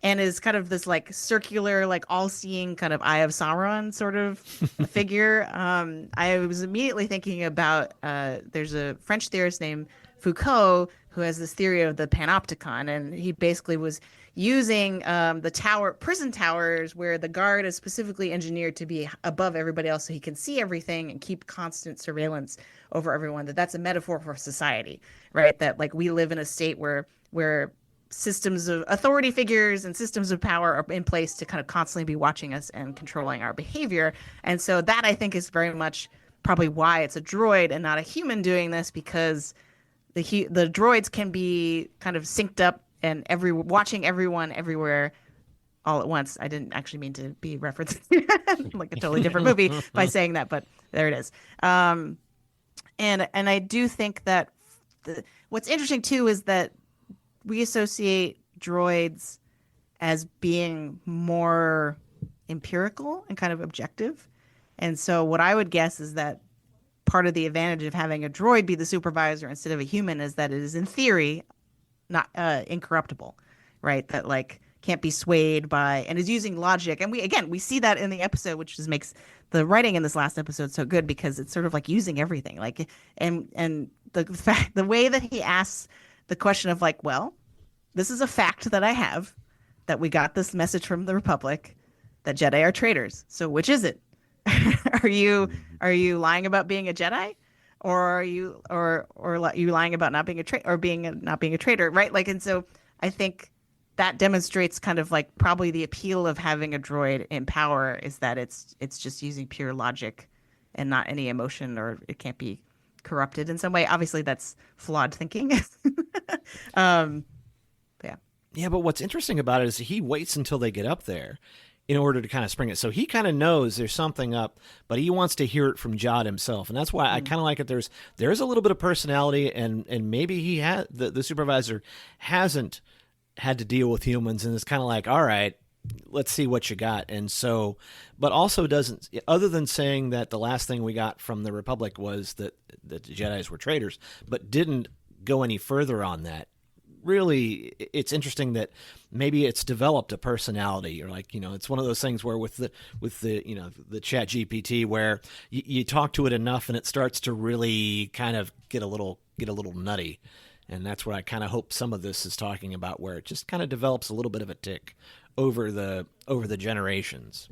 and is kind of this like circular, like all-seeing kind of Eye of Sauron sort of figure, I was immediately thinking about there's a French theorist named Foucault who has this theory of the panopticon, and he basically was using the prison towers where the guard is specifically engineered to be above everybody else so he can see everything and keep constant surveillance over everyone. That's a metaphor for society, right? That like we live in a state where systems of authority figures and systems of power are in place to kind of constantly be watching us and controlling our behavior. And so that I think is very much probably why it's a droid and not a human doing this, because the droids can be kind of synced up and watching everyone everywhere all at once. I didn't actually mean to be referencing like a totally different movie by saying that, but there it is. And I do think that what's interesting too is that we associate droids as being more empirical and kind of objective. And so what I would guess is that part of the advantage of having a droid be the supervisor instead of a human is that it is in theory not incorruptible, right? That like can't be swayed by, and is using logic. And we see that in the episode, which just makes the writing in this last episode so good, because it's sort of like using everything, like, and the way that he asks the question of like, well, this is a fact that I have, that we got this message from the Republic that Jedi are traitors. So which is it? Are you lying about being a Jedi, or are you you lying about not being a not being a traitor, right? Like, and so I think that demonstrates kind of like probably the appeal of having a droid in power, is that it's just using pure logic and not any emotion, or it can't be corrupted in some way. Obviously, that's flawed thinking. Yeah. Yeah, but what's interesting about it is he waits until they get up there in order to kind of spring it. So he kind of knows there's something up, but he wants to hear it from Jod himself. And that's why I kind of like it. There's a little bit of personality, and maybe he had the supervisor hasn't had to deal with humans, and it's kind of like, all right, let's see what you got. And so, but also doesn't, other than saying that the last thing we got from the Republic was that the Jedis were traitors, but didn't go any further on that. Really, it's interesting that maybe it's developed a personality, or like, it's one of those things where with the the Chat GPT, where you talk to it enough and it starts to really kind of get a little nutty. And that's what I kind of hope some of this is talking about, where it just kind of develops a little bit of a tick over the generations.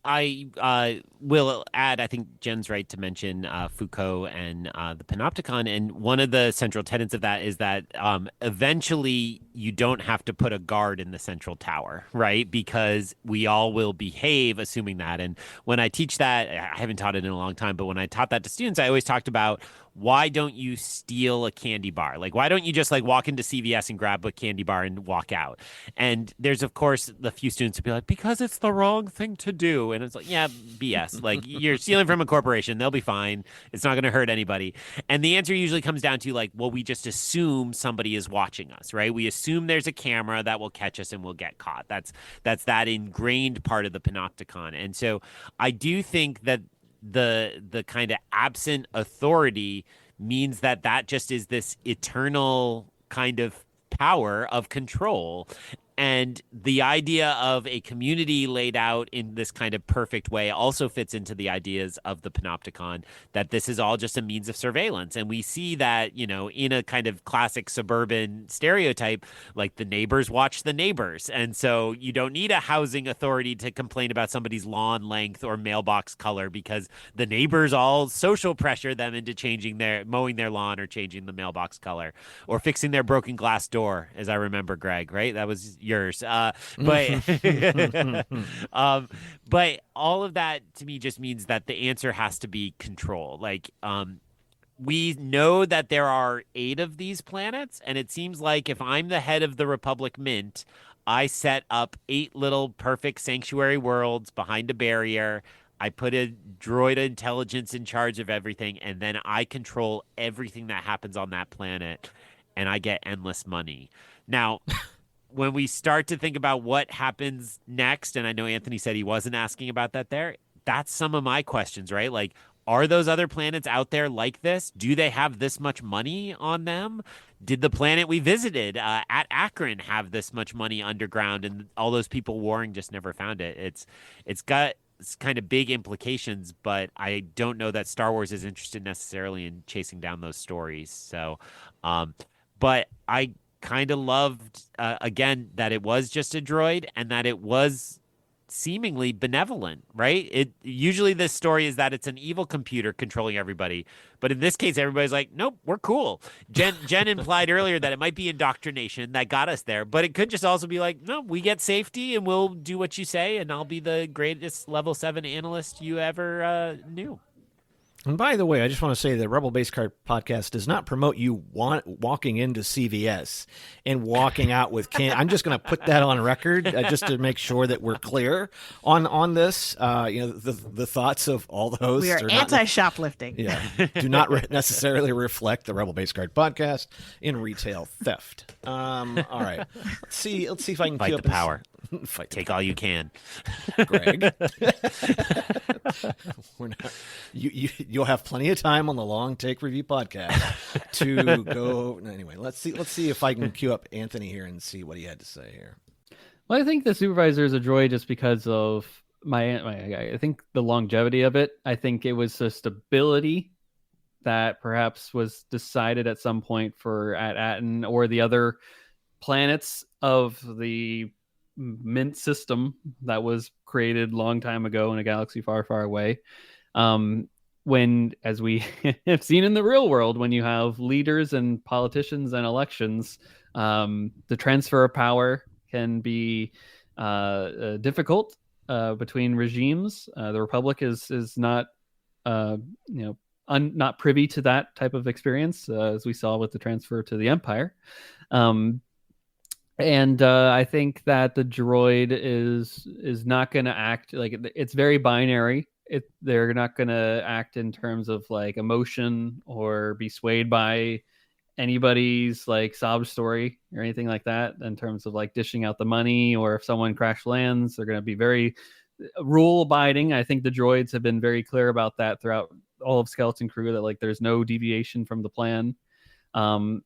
I will add, I think Jen's right to mention Foucault and the Panopticon. And one of the central tenets of that is that eventually you don't have to put a guard in the central tower, right? Because we all will behave assuming that. And when I teach that, I haven't taught it in a long time, but when I taught that to students, I always talked about, why don't you steal a candy bar? Like, why don't you just like walk into CVS and grab a candy bar and walk out? And there's, of course, the few students who be like, because it's the wrong thing to do. And it's like, yeah, BS. Like, you're stealing from a corporation. They'll be fine. It's not going to hurt anybody. And the answer usually comes down to like, well, we just assume somebody is watching us, right? We assume there's a camera that will catch us and we'll get caught. That's that ingrained part of the Panopticon. And so I do think that the kind of absent authority means that just is this eternal kind of power of control. And the idea of a community laid out in this kind of perfect way also fits into the ideas of the Panopticon, that this is all just a means of surveillance. And we see that, in a kind of classic suburban stereotype, like the neighbors watch the neighbors. And so you don't need a housing authority to complain about somebody's lawn length or mailbox color, because the neighbors all social pressure them into mowing their lawn or changing the mailbox color or fixing their broken glass door, as I remember, Greg, right? That was yours. But all of that to me just means that the answer has to be control. Like, we know that there are 8 of these planets, and it seems like if I'm the head of the Republic Mint, I set up 8 little perfect sanctuary worlds behind a barrier. I put a droid intelligence in charge of everything, and then I control everything that happens on that planet, and I get endless money. Now, when we start to think about what happens next, and I know Anthony said he wasn't asking about that there, that's some of my questions, right? Like, are those other planets out there like this? Do they have this much money on them? Did the planet we visited at Akron have this much money underground, and all those people warring just never found it? It's got kind of big implications, but I don't know that Star Wars is interested necessarily in chasing down those stories. So, but I kind of loved, again, that it was just a droid and that it was seemingly benevolent, right? It usually this story is that it's an evil computer controlling everybody, but in this case, everybody's like, nope, we're cool. Jen implied earlier that it might be indoctrination that got us there, but it could just also be like, no, we get safety and we'll do what you say, and I'll be the greatest level 7 analyst you ever knew. And by the way, I just want to say the Rebel Base Card podcast does not promote you walking into CVS and walking out with I'm just going to put that on record just to make sure that we're clear on this. The thoughts of all the hosts. We are anti-shoplifting. Do not necessarily reflect the Rebel Base Card podcast in retail theft. All right, let's see if I can fight the power. Fight the Take all you can. Greg. We're not, you'll have plenty of time on the Long Take Review podcast to go. Anyway, let's see if I can cue up Anthony here and see what he had to say here. Well, I think the supervisor is a droid just because of I think the longevity of it. I think it was a stability that perhaps was decided at some point for at Aten or the other planets of the Mint system that was created a long time ago in a galaxy far, far away. When, as we have seen in the real world, when you have leaders and politicians and elections, the transfer of power can be difficult between regimes. The Republic is not, not privy to that type of experience, as we saw with the transfer to the Empire. And I think that the droid is not going to act like it's very binary. They're not going to act in terms of like emotion or be swayed by anybody's like sob story or anything like that in terms of like dishing out the money, or if someone crash lands, they're going to be very rule abiding. I think the droids have been very clear about that throughout all of Skeleton Crew, that like there's no deviation from the plan. I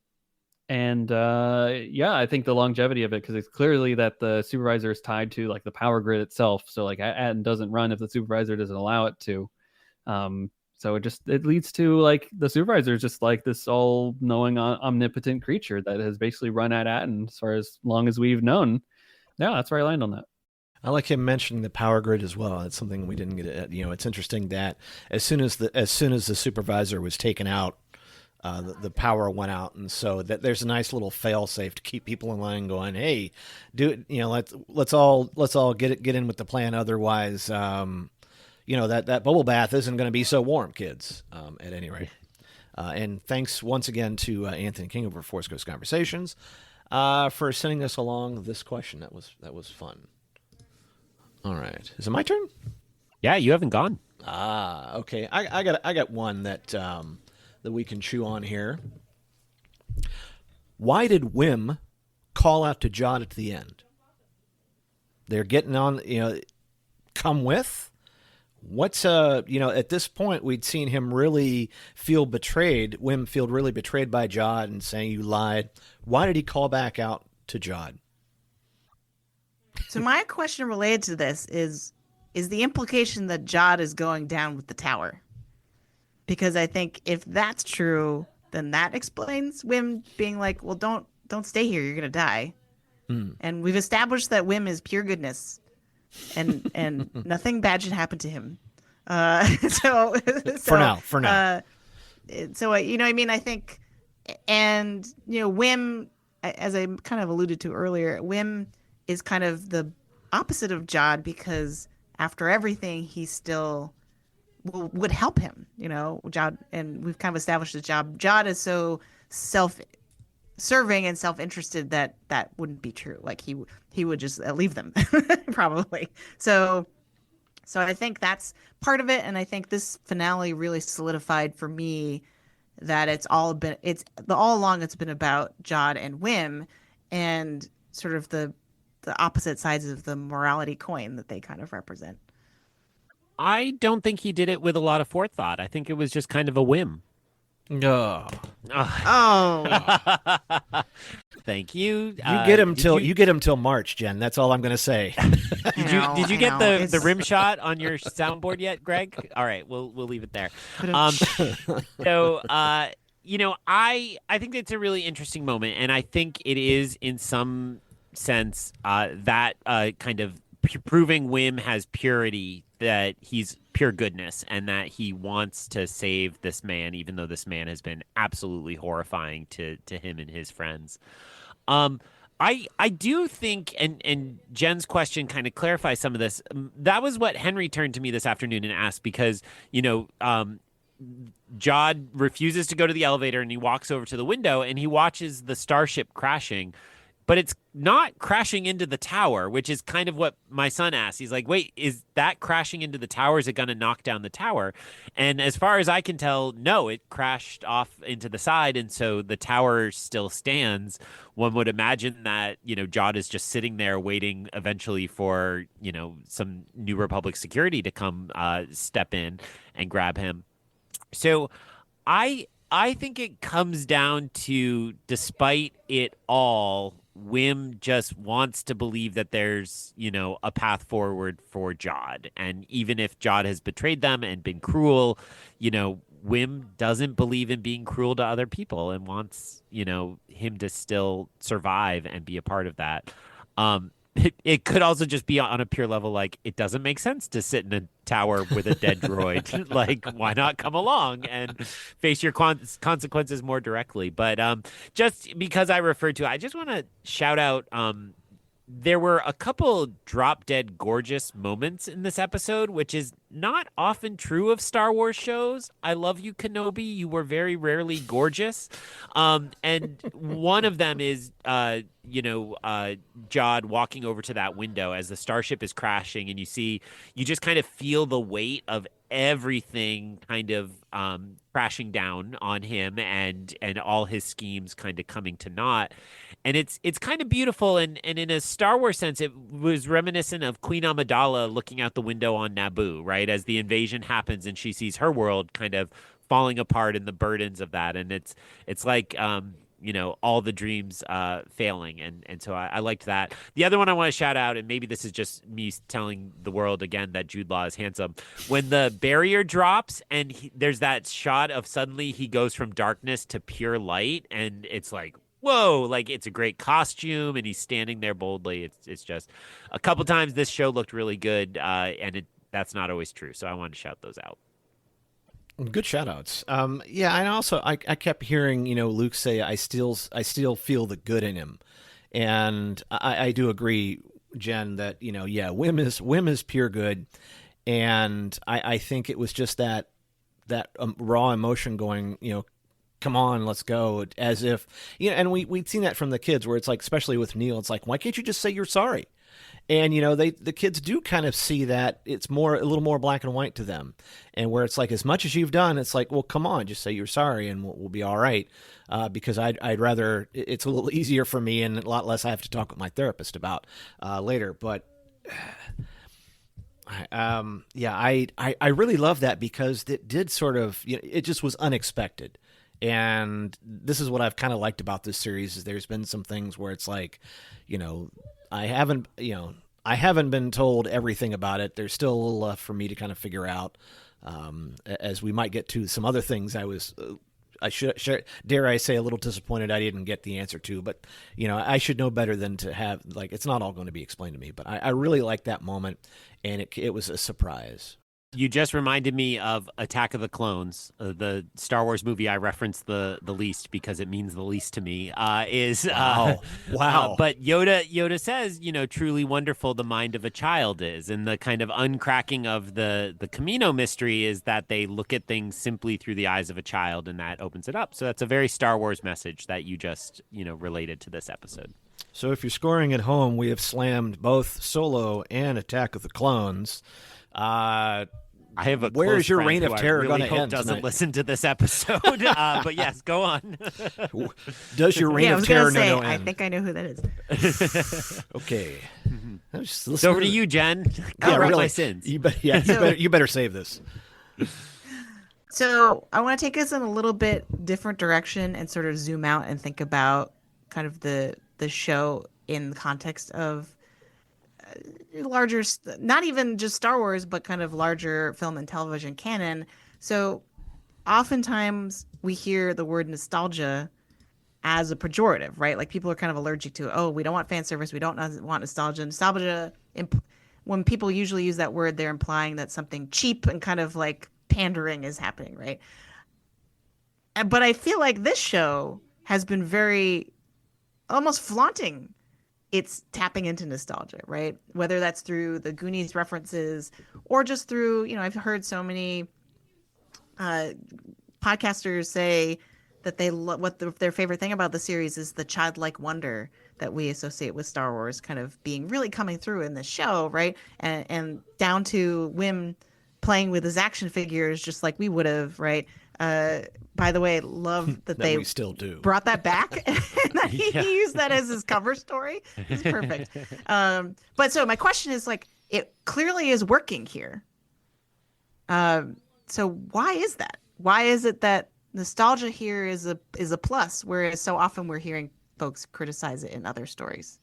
think the longevity of it, because it's clearly that the supervisor is tied to like the power grid itself. So like Aten doesn't run if the supervisor doesn't allow it to. So it leads to like the supervisor is just like this all knowing omnipotent creature that has basically run at Aten for as long as we've known. Yeah, that's where I land on that. I like him mentioning the power grid as well. It's something we didn't get at. It's interesting that as soon as the supervisor was taken out, the power went out, and so that there's a nice little fail safe to keep people in line going, hey, do it, let's all get in with the plan, otherwise that bubble bath isn't going to be so warm, kids, at any rate. And thanks once again to Anthony King over Force Ghost Conversations for sending us along this question. That was fun. All right, is it my turn? Yeah, you haven't gone. Okay. I got one that we can chew on here. Why did Wim call out to Jod at the end? They're getting on, come with. What's at this point we'd seen him really feel betrayed. Wim feel really betrayed by Jod and saying you lied. Why did he call back out to Jod? So my question related to this is the implication that Jod is going down with the tower? Because I think if that's true, then that explains Wim being like, well, don't stay here. You're going to die. And we've established that Wim is pure goodness and nothing bad should happen to him. For now. I think, and, Wim, as I kind of alluded to earlier, Wim is kind of the opposite of Jod, because after everything, he still would help him, Jod, and we've kind of established that Jod is so self-serving and self-interested that wouldn't be true. Like he would just leave them probably. So I think that's part of it, and I think this finale really solidified for me that all along it's been about Jod and Wim, and sort of the opposite sides of the morality coin that they kind of represent. I don't think he did it with a lot of forethought. I think it was just kind of a whim. Oh. Thank you. You get him till March, Jen. That's all I'm going to say. Did you get the rim shot on your soundboard yet, Greg? All right, we'll leave it there. I think it's a really interesting moment, and I think it is in some sense that kind of proving Wim has purity, that he's pure goodness, and that he wants to save this man, even though this man has been absolutely horrifying to him and his friends. I do think, and Jen's question kind of clarifies some of this. That was what Henry turned to me this afternoon and asked, because, Jod refuses to go to the elevator, and he walks over to the window and he watches the starship crashing. but it's not crashing into the tower, which is kind of what my son asked. He's like, wait, is that crashing into the tower? Is it going to knock down the tower? And as far as I can tell, no, it crashed off into the side. And so the tower still stands. One would imagine that, Jod is just sitting there waiting eventually for, some New Republic security to come step in and grab him. So I think it comes down to, despite it all, Wim just wants to believe that there's, a path forward for Jod. And even if Jod has betrayed them and been cruel, Wim doesn't believe in being cruel to other people and wants, him to still survive and be a part of that. It could also just be on a pure level, like, it doesn't make sense to sit in a tower with a dead droid. Like, why not come along and face your consequences more directly? But just because I referred to it, I just want to shout out, there were a couple drop dead gorgeous moments in this episode, which is not often true of Star Wars shows. I love you, Kenobi. You were very rarely gorgeous. And one of them is, Jod walking over to that window as the starship is crashing, and you just kind of feel the weight of everything kind of crashing down on him and all his schemes kind of coming to naught. And it's kind of beautiful, and in a Star Wars sense, it was reminiscent of Queen Amidala looking out the window on Naboo, right? As the invasion happens and she sees her world kind of falling apart and the burdens of that. And it's like all the dreams failing. And so I liked that. The other one I want to shout out, and maybe this is just me telling the world again that Jude Law is handsome. When the barrier drops and there's that shot of suddenly he goes from darkness to pure light, and it's like, whoa, like, it's a great costume and he's standing there boldly. It's just a couple times this show looked really good, and that's not always true. So I wanted to shout those out. Good shout outs. Yeah, and also I kept hearing, Luke say, I still feel the good in him. And I do agree, Jen, that, Wim is pure good. And I think it was just that raw emotion going, come on, let's go. As if, and we'd seen that from the kids where it's like, especially with Neil, it's like, why can't you just say you're sorry? And, the kids do kind of see that it's a little more black and white to them. And where it's like, as much as you've done, it's like, well, come on, just say you're sorry and we'll be all right. Because I'd rather, it's a little easier for me and a lot less I have to talk with my therapist about later. But I really love that because it did sort of, it just was unexpected. And this is what I've kind of liked about this series is there's been some things where it's like, I haven't been told everything about it. There's still a little left for me to kind of figure out, as we might get to some other things dare I say, a little disappointed I didn't get the answer to, but I should know better than to have, like, it's not all going to be explained to me, but I really liked that moment, and it was a surprise. You just reminded me of Attack of the Clones, the Star Wars movie I reference the least because it means the least to me. Wow. But Yoda says, truly wonderful the mind of a child is, and the kind of uncracking of the Camino mystery is that they look at things simply through the eyes of a child, and that opens it up. So that's a very Star Wars message that you just related to this episode. So if you're scoring at home, we have slammed both Solo and Attack of the Clones. I have a where's your reign of terror going to end doesn't tonight? Listen to this episode, but yes, go on. Does your reign of terror know no end? I think I know who that is. Okay. It's over to you, Jen. Cover up my sins. You better save this. So I want to take us in a little bit different direction and sort of zoom out and think about kind of the show in the context of larger, not even just Star Wars, but kind of larger film and television canon. So oftentimes we hear the word nostalgia as a pejorative, right? Like people are kind of allergic to, oh, we don't want fan service. We don't want nostalgia. Nostalgia, when people usually use that word, they're implying that something cheap and kind of like pandering is happening, right? But I feel like this show has been very almost flaunting it's tapping into nostalgia, right? Whether that's through the Goonies references or just through, I've heard so many podcasters say that they their favorite thing about the series is the childlike wonder that we associate with Star Wars kind of being really coming through in the show, right? And down to Wim playing with his action figures just like we would have, right? By the way, love that they we still do. brought that back and that he used that as his cover story. It's perfect. But so my question is like, it clearly is working here. So why is that? Why is it that nostalgia here is a plus, whereas so often we're hearing folks criticize it in other stories?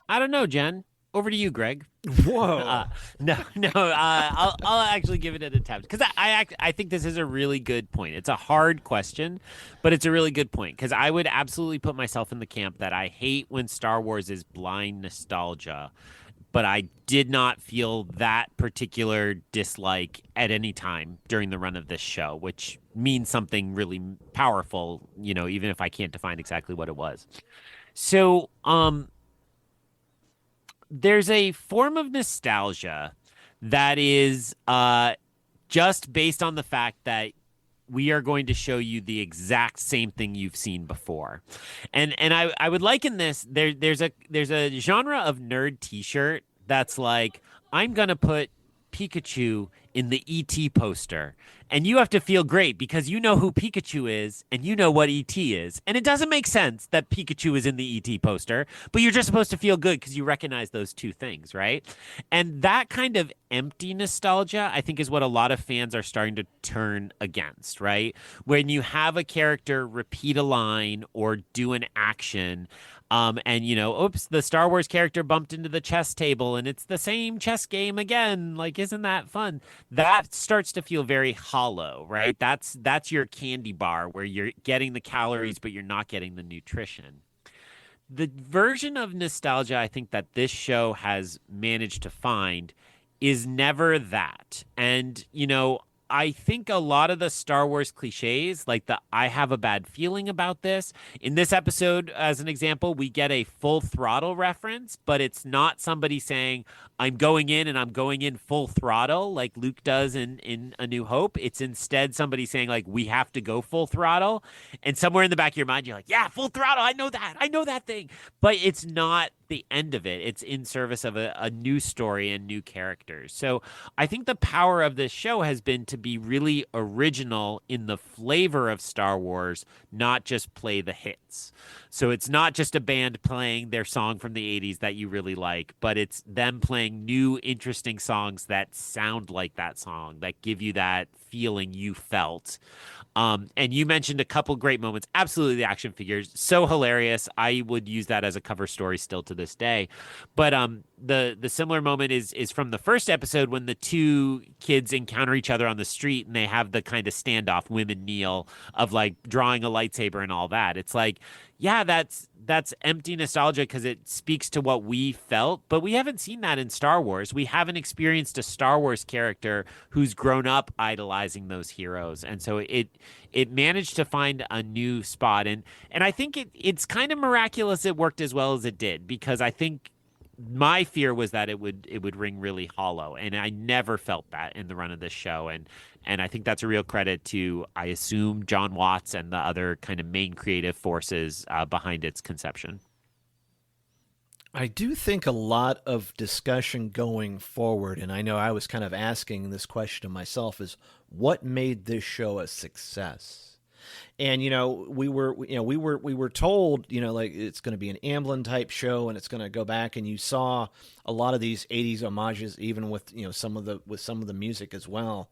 I don't know, Jen. Over to you, Greg. Whoa. No. I'll actually give it an attempt because I think this is a really good point. It's a hard question, but it's a really good point because I would absolutely put myself in the camp that I hate when Star Wars is blind nostalgia, but I did not feel that particular dislike at any time during the run of this show, which means something really powerful, even if I can't define exactly what it was. So, there's a form of nostalgia that is just based on the fact that we are going to show you the exact same thing you've seen before. And I would liken this, there's a genre of nerd t-shirt that's like, I'm going to put Pikachu in the E.T. poster. And you have to feel great because you know who Pikachu is and you know what E.T. is. And it doesn't make sense that Pikachu is in the E.T. poster, but you're just supposed to feel good because you recognize those two things, right? And that kind of empty nostalgia, I think, is what a lot of fans are starting to turn against, right? When you have a character repeat a line or do an action, and oops, the Star Wars character bumped into the chess table and it's the same chess game again. Like, isn't that fun? That starts to feel very hollow, right? That's your candy bar where you're getting the calories, but you're not getting the nutrition. The version of nostalgia I think that this show has managed to find is never that. And, I think a lot of the Star Wars cliches, like the I have a bad feeling about this. In this episode, as an example, we get a full throttle reference, but it's not somebody saying, I'm going in and I'm going in full throttle like Luke does in A New Hope. It's instead somebody saying, like, we have to go full throttle. And somewhere in the back of your mind, you're like, yeah, full throttle. I know that thing. But it's not the end of it. It's in service of a new story and new characters. So I think the power of this show has been to be really original in the flavor of Star Wars, not just play the hits. So it's not just a band playing their song from the 80s that you really like, but it's them playing new, interesting songs that sound like that song, that give you that feeling you felt. And you mentioned a couple great moments. Absolutely, the action figures, so hilarious. I would use that as a cover story still to this day. But the similar moment is from the first episode when the two kids encounter each other on the street and they have the kind of standoff, Wim and Neil, of like drawing a lightsaber and all that. It's like, yeah, that's empty nostalgia because it speaks to what we felt, but we haven't seen that in Star Wars. We haven't experienced a Star Wars character who's grown up idolizing those heroes, and so it managed to find a new spot, and I think it's kind of miraculous it worked as well as it did, because I think my fear was that it would ring really hollow, and I never felt that in the run of this show, and I think that's a real credit to, I assume, John Watts and the other kind of main creative forces behind its conception. I do think a lot of discussion going forward, and I know I was kind of asking this question to myself, is what made this show a success? And we were told, like, it's going to be an Amblin type show, and it's going to go back, and you saw a lot of these 80s homages, even with some of the music as well.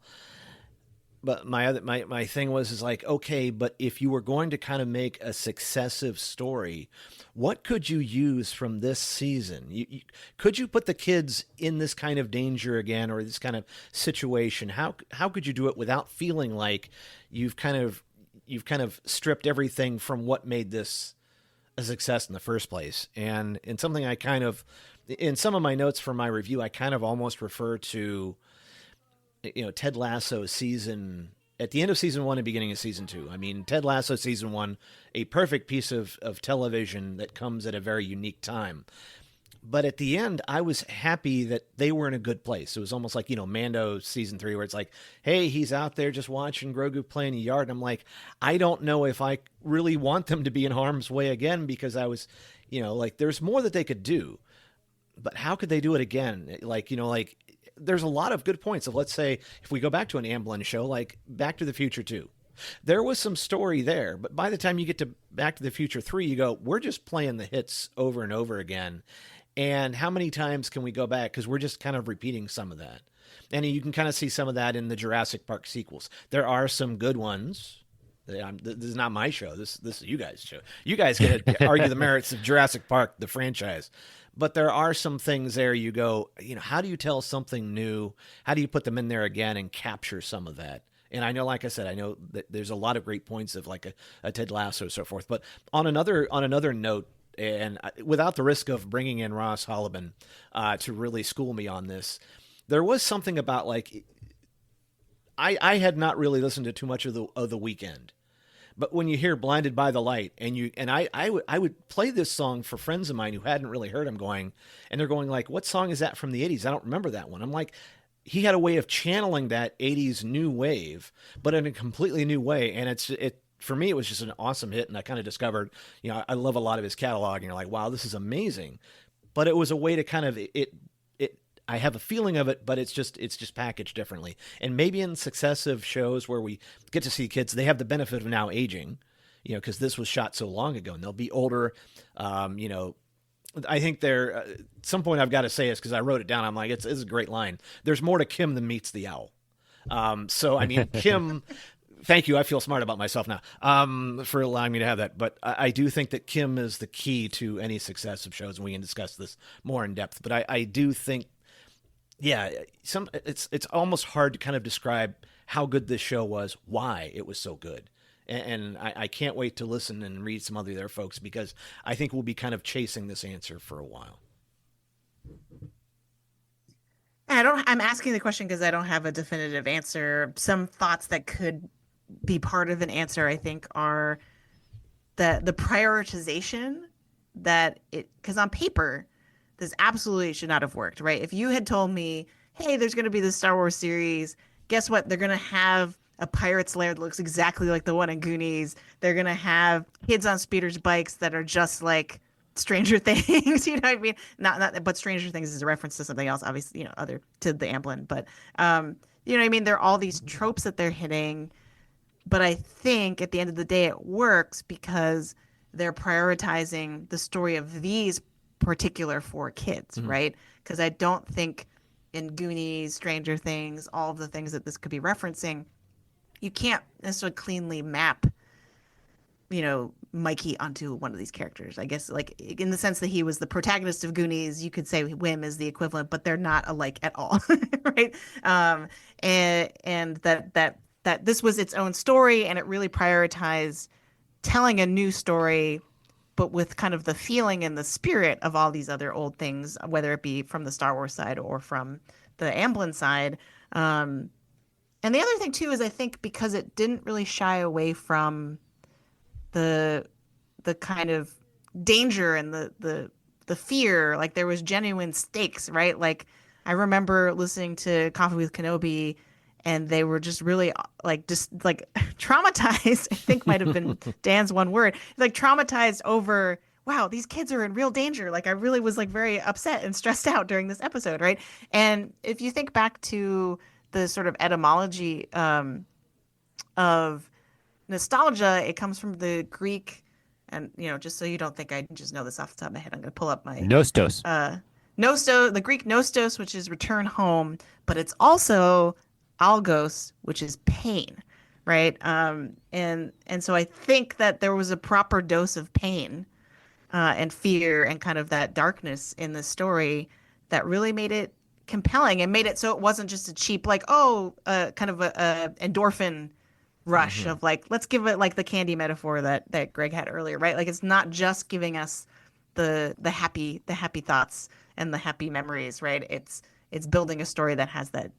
But my thing was like, okay, but if you were going to kind of make a successive story, what could you use from this season? Could you put the kids in this kind of danger again, or this kind of situation? How could you do it without feeling like you've kind of stripped everything from what made this a success in the first place? And in something I kind of, in some of my notes for my review, I kind of almost refer to, Ted Lasso season, at the end of season 1 and beginning of season 2. I mean, Ted Lasso season 1, a perfect piece of television that comes at a very unique time. But at the end, I was happy that they were in a good place. It was almost like, Mando season 3, where it's like, hey, he's out there just watching Grogu play in the yard. And I'm like, I don't know if I really want them to be in harm's way again, because I was, like, there's more that they could do. But how could they do it again? Like, there's a lot of good points of, let's say, if we go back to an Amblin show, like Back to the Future 2. There was some story there, but by the time you get to Back to the Future 3, you go, we're just playing the hits over and over again. And how many times can we go back? Because we're just kind of repeating some of that. And you can kind of see some of that in the Jurassic Park sequels. There are some good ones. This is not my show. This is you guys' show. You guys get to argue the merits of Jurassic Park, the franchise. But there are some things there you go, how do you tell something new? How do you put them in there again and capture some of that? And I know, like I said, I know that there's a lot of great points of like a Ted Lasso and so forth. But on another note, and without the risk of bringing in Ross Holliban to really school me on this, there was something about, like, I had not really listened to too much of the Weekend, but when you hear "Blinded by the Light" and I would play this song for friends of mine who hadn't really heard him, and they're going like, "What song is that from the '80s? I don't remember that one." I'm like, he had a way of channeling that '80s new wave, but in a completely new way, and for me, it was just an awesome hit, and I kind of discovered, I love a lot of his catalog, and you're like, wow, this is amazing. But it was a way to kind of I have a feeling of it, but it's just packaged differently. And maybe in successive shows where we get to see kids, they have the benefit of now aging, because this was shot so long ago, and they'll be older. I think at some point I've got to say this because I wrote it down. I'm like, it's a great line. There's more to Kim than meets the owl. So I mean, Kim. Thank you. I feel smart about myself now for allowing me to have that. But I do think that Kim is the key to any success of shows, and we can discuss this more in depth. But I do think, it's almost hard to kind of describe how good this show was, why it was so good. And I can't wait to listen and read some other their folks, because I think we'll be kind of chasing this answer for a while. I'm asking the question because I don't have a definitive answer. Some thoughts that could be part of an answer, I think, are the prioritization because on paper, this absolutely should not have worked, right? If you had told me, hey, there's going to be this Star Wars series, guess what? They're going to have a pirate's lair that looks exactly like the one in Goonies. They're going to have kids on speeders bikes that are just like Stranger Things, you know what I mean? Not, but Stranger Things is a reference to something else, obviously, other to the Amblin, but, you know what I mean? There are all these tropes that they're hitting. But I think at the end of the day, it works because they're prioritizing the story of these particular 4 kids, right? Because I don't think in Goonies, Stranger Things, all of the things that this could be referencing, you can't necessarily cleanly map, Mikey onto one of these characters. I guess, like, in the sense that he was the protagonist of Goonies, you could say Wim is the equivalent, but they're not alike at all, right? And that this was its own story, and it really prioritized telling a new story, but with kind of the feeling and the spirit of all these other old things, whether it be from the Star Wars side or from the Amblin side. And the other thing, too, is I think because it didn't really shy away from the kind of danger and the fear, like there was genuine stakes, right? Like I remember listening to Coffee with Kenobi, and they were just really traumatized, I think might have been Dan's one word, like traumatized over, wow, these kids are in real danger. Like I really was like very upset and stressed out during this episode, right? And if you think back to the sort of etymology of nostalgia, it comes from the Greek, and just so you don't think I just know this off the top of my head, I'm going to pull up my Nostos. The Greek nostos, which is return home, but it's also algos, which is pain, right? And so I think that there was a proper dose of pain and fear and kind of that darkness in the story that really made it compelling and made it so it wasn't just a cheap, like, kind of a endorphin rush of like, let's give it like the candy metaphor that Greg had earlier, right? Like it's not just giving us the happy thoughts and the happy memories, right? It's building a story that has that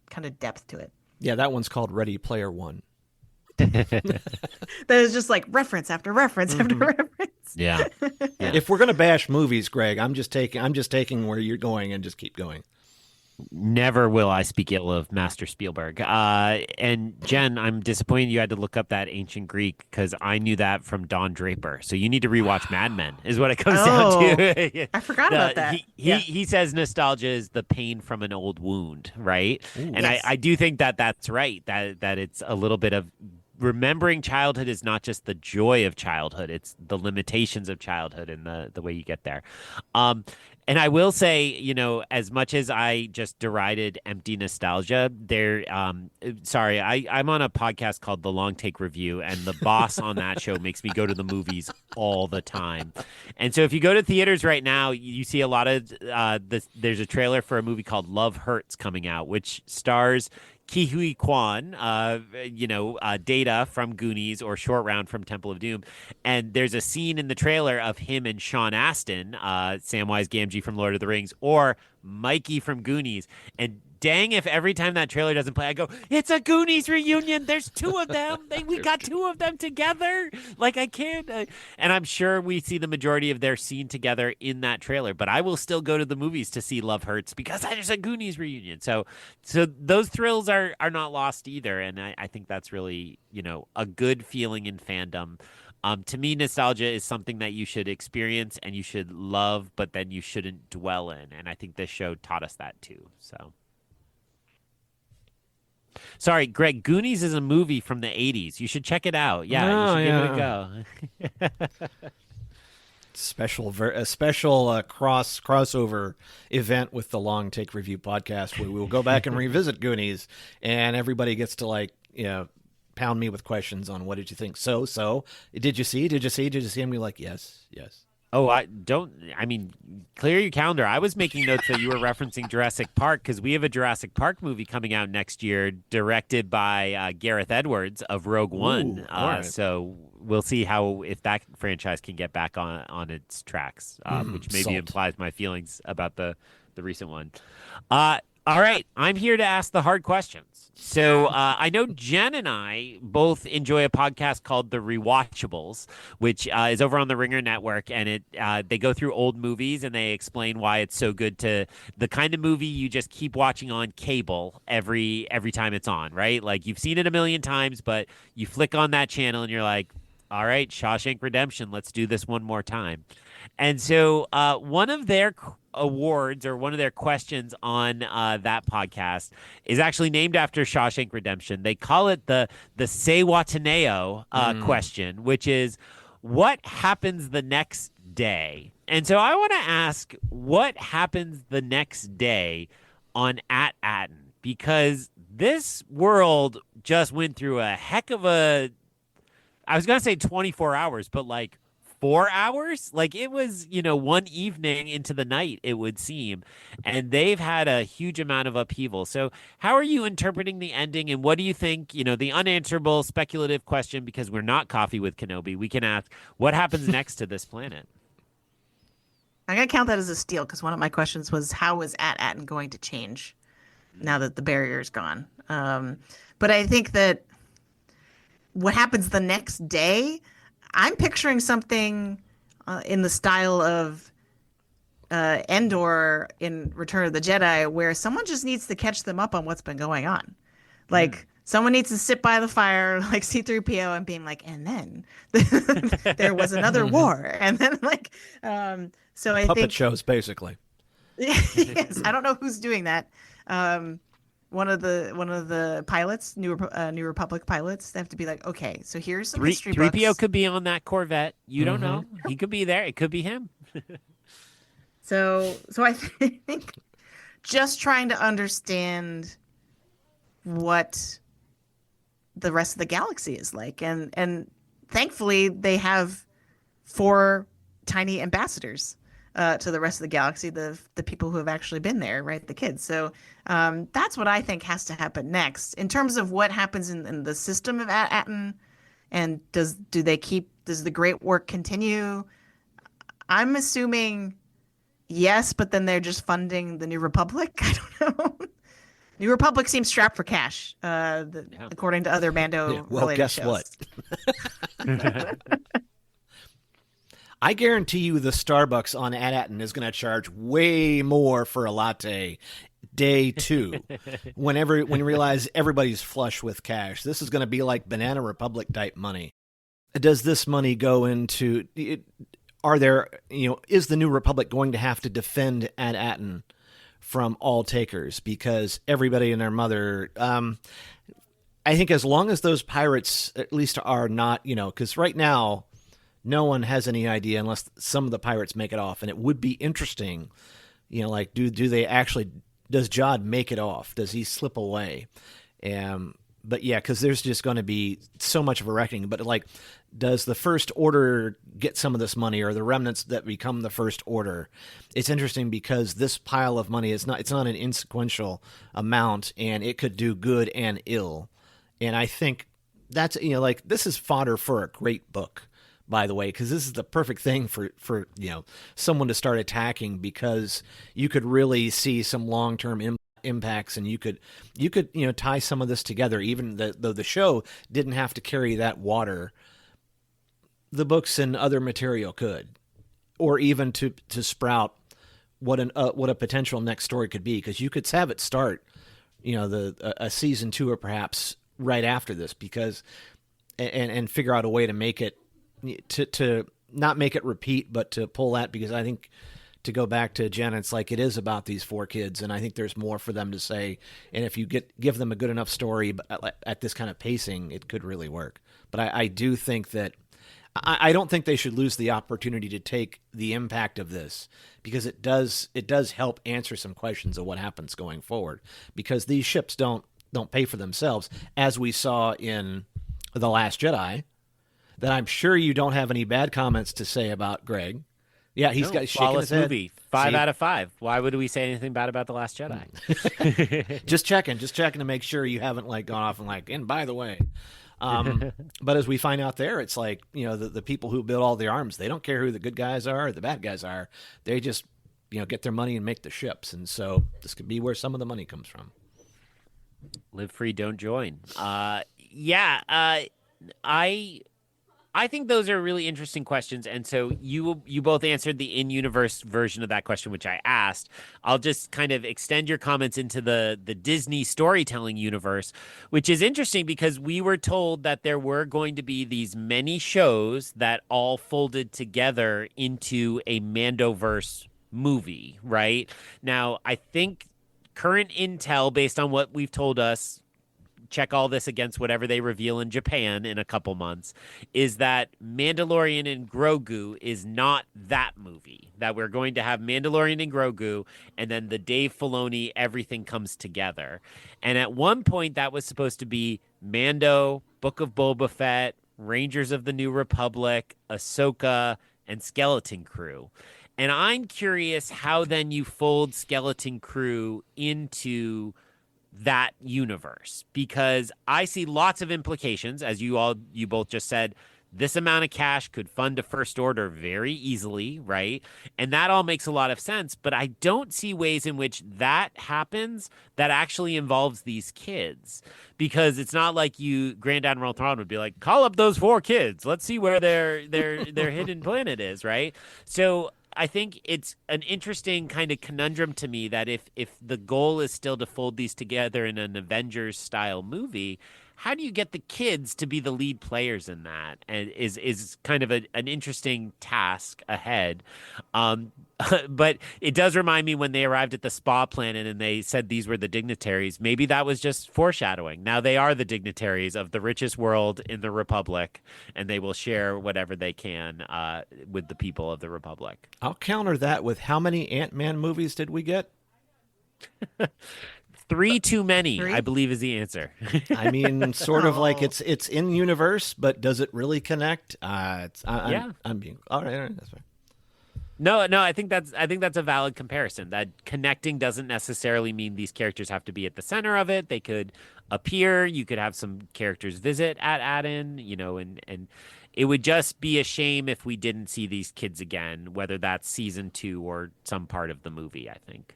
kind of depth to it. Yeah, that one's called Ready Player One. That is just like reference after reference after reference. Yeah. If we're gonna bash movies, Greg, I'm just taking where you're going and just keep going. Never will I speak ill of Master Spielberg. And Jen, I'm disappointed you had to look up that ancient Greek because I knew that from Don Draper. So you need to rewatch Mad Men, is what it comes down to. I forgot about that. He says nostalgia is the pain from an old wound, right? Ooh. And Yes. I do think that that's right. That it's a little bit of remembering childhood is not just the joy of childhood; it's the limitations of childhood and the way you get there. And I will say, you know, as much as I just derided empty nostalgia, I'm on a podcast called The Long Take Review, and the boss on that show makes me go to the movies all the time. And so if you go to theaters right now, you see a lot of there's a trailer for a movie called Love Hurts coming out, which stars Ki Hui Kwan, Data from Goonies or Short Round from Temple of Doom. And there's a scene in the trailer of him and Sean Astin, Samwise Gamgee from Lord of the Rings, or Mikey from Goonies. And dang if every time that trailer doesn't play, I go, it's a Goonies reunion. There's two of them. We got two of them together. Like, I can't. And I'm sure we see the majority of their scene together in that trailer. But I will still go to the movies to see Love Hurts because there's a Goonies reunion. So those thrills are not lost either. And I think that's really, you know, a good feeling in fandom. To me, nostalgia is something that you should experience and you should love, but then you shouldn't dwell in. And I think this show taught us that too. So. Sorry, Greg, Goonies is a movie from the 80s. You should check it out. Yeah, you should give it a go. A special crossover event with the Long Take Review podcast where we will go back and revisit Goonies, and everybody gets to pound me with questions on what did you think. So did you see? And we're like, yes. Oh, clear your calendar. I was making notes that you were referencing Jurassic Park because we have a Jurassic Park movie coming out next year directed by Gareth Edwards of Rogue One. Ooh, all right. So we'll see if that franchise can get back on its tracks, which maybe implies my feelings about the recent one. All right, I'm here to ask the hard questions. So I know Jen and I both enjoy a podcast called The Rewatchables, which is over on the Ringer Network, and they go through old movies and they explain why it's so good to the kind of movie you just keep watching on cable every time it's on, right? Like you've seen it a million times, but you flick on that channel and you're like, all right, Shawshank Redemption, let's do this one more time. And so one of their awards or one of their questions on that podcast is actually named after Shawshank Redemption. They call it the Sewataneo question, which is what happens the next day? And so I want to ask what happens the next day on At-Atten, because this world just went through a heck of a, I was going to say 24 hours, but like 4 hours? Like it was, one evening into the night, it would seem. And they've had a huge amount of upheaval. So how are you interpreting the ending? And what do you think, the unanswerable speculative question, because we're not Coffee with Kenobi, we can ask, what happens next to this planet? I'm going to count that as a steal because one of my questions was how is At-Atten going to change now that the barrier is gone? But I think that what happens the next day, I'm picturing something in the style of Endor in Return of the Jedi, where someone just needs to catch them up on what's been going on. Like someone needs to sit by the fire, like C-3PO, and being like, and then there was another war, and then so I Puppet think shows basically. yes, I don't know who's doing that. One of the pilots, New Republic pilots, they have to be like, okay, so here's some history books. 3PO could be on that Corvette. You don't know. He could be there. It could be him. So I think just trying to understand what the rest of the galaxy is like, and thankfully they have 4 tiny ambassadors to the rest of the galaxy, the people who have actually been there, right? The kids. So that's what I think has to happen next in terms of what happens in the system of At-Atten, and does the great work continue? I'm assuming yes, but then they're just funding the New Republic. I don't know. New Republic seems strapped for cash, according to other Mando related guess shows. what? I guarantee you the Starbucks on Adatin is going to charge way more for a latte day 2 when you realize everybody's flush with cash. This is going to be like Banana Republic type money. Does this money go into is the New Republic going to have to defend Adatin from all takers because everybody and their mother I think as long as those pirates at least are not, because right now no one has any idea unless some of the pirates make it off. And it would be interesting, like do they actually, does Jod make it off? Does he slip away? But yeah, because there's just going to be so much of a reckoning. But like, does the First Order get some of this money, or the remnants that become the First Order? It's interesting because this pile of money it's not an insequential amount, and it could do good and ill. And I think that's this is fodder for a great book, by the way, because this is the perfect thing for someone to start attacking, because you could really see some long-term impacts, and you could tie some of this together. Even though the show didn't have to carry that water, the books and other material could, or even to sprout what a potential next story could be, because you could have it start a season 2 or perhaps right after this, because and figure out a way to make it to not make it repeat, but to pull that, because I think, to go back to Jen, it's like it is about these 4 kids, and I think there's more for them to say. And if you give them a good enough story at this kind of pacing, it could really work. But I do think that I don't think they should lose the opportunity to take the impact of this, because it does help answer some questions of what happens going forward, because these ships don't pay for themselves, as we saw in The Last Jedi, that I'm sure you don't have any bad comments to say about, Greg. Yeah, he's got shaking his head. Movie. 5 out of 5. Why would we say anything bad about The Last Jedi? just checking to make sure you haven't gone off and by the way. But as we find out there, it's like, the people who build all the arms, they don't care who the good guys are or the bad guys are. They just, get their money and make the ships. And so this could be where some of the money comes from. Live free, don't join. I think those are really interesting questions. And so you both answered the in-universe version of that question, which I asked. I'll just kind of extend your comments into the Disney storytelling universe, which is interesting because we were told that there were going to be these many shows that all folded together into a Mandoverse movie, right? Now, I think current intel, based on what we've told us, check all this against whatever they reveal in Japan in a couple months, is that Mandalorian and Grogu is not that movie. That we're going to have Mandalorian and Grogu, and then the Dave Filoni everything comes together. And at one point that was supposed to be Mando, Book of Boba Fett, Rangers of the New Republic, Ahsoka, and Skeleton Crew. And I'm curious how then you fold Skeleton Crew into that universe, because I see lots of implications. As you both just said, this amount of cash could fund a First Order very easily, right? And that all makes a lot of sense, but I don't see ways in which that happens that actually involves these kids, because it's not like Grand Admiral Thrawn would be like, call up those 4 kids, let's see where their hidden planet is, right? So I think it's an interesting kind of conundrum to me that if the goal is still to fold these together in an Avengers style movie, how do you get the kids to be the lead players in that? And is kind of an interesting task ahead. But it does remind me when they arrived at the spa planet and they said these were the dignitaries. Maybe that was just foreshadowing. Now they are the dignitaries of the richest world in the Republic, and they will share whatever they can with the people of the Republic. I'll counter that with, how many Ant-Man movies did we get? 3 too many, 3? I believe, is the answer. I mean, sort of like it's in universe, but does it really connect? I'm being all right. That's fine. No, I think that's a valid comparison. That connecting doesn't necessarily mean these characters have to be at the center of it. They could appear. You could have some characters visit at Aden, and it would just be a shame if we didn't see these kids again, whether that's season 2 or some part of the movie, I think.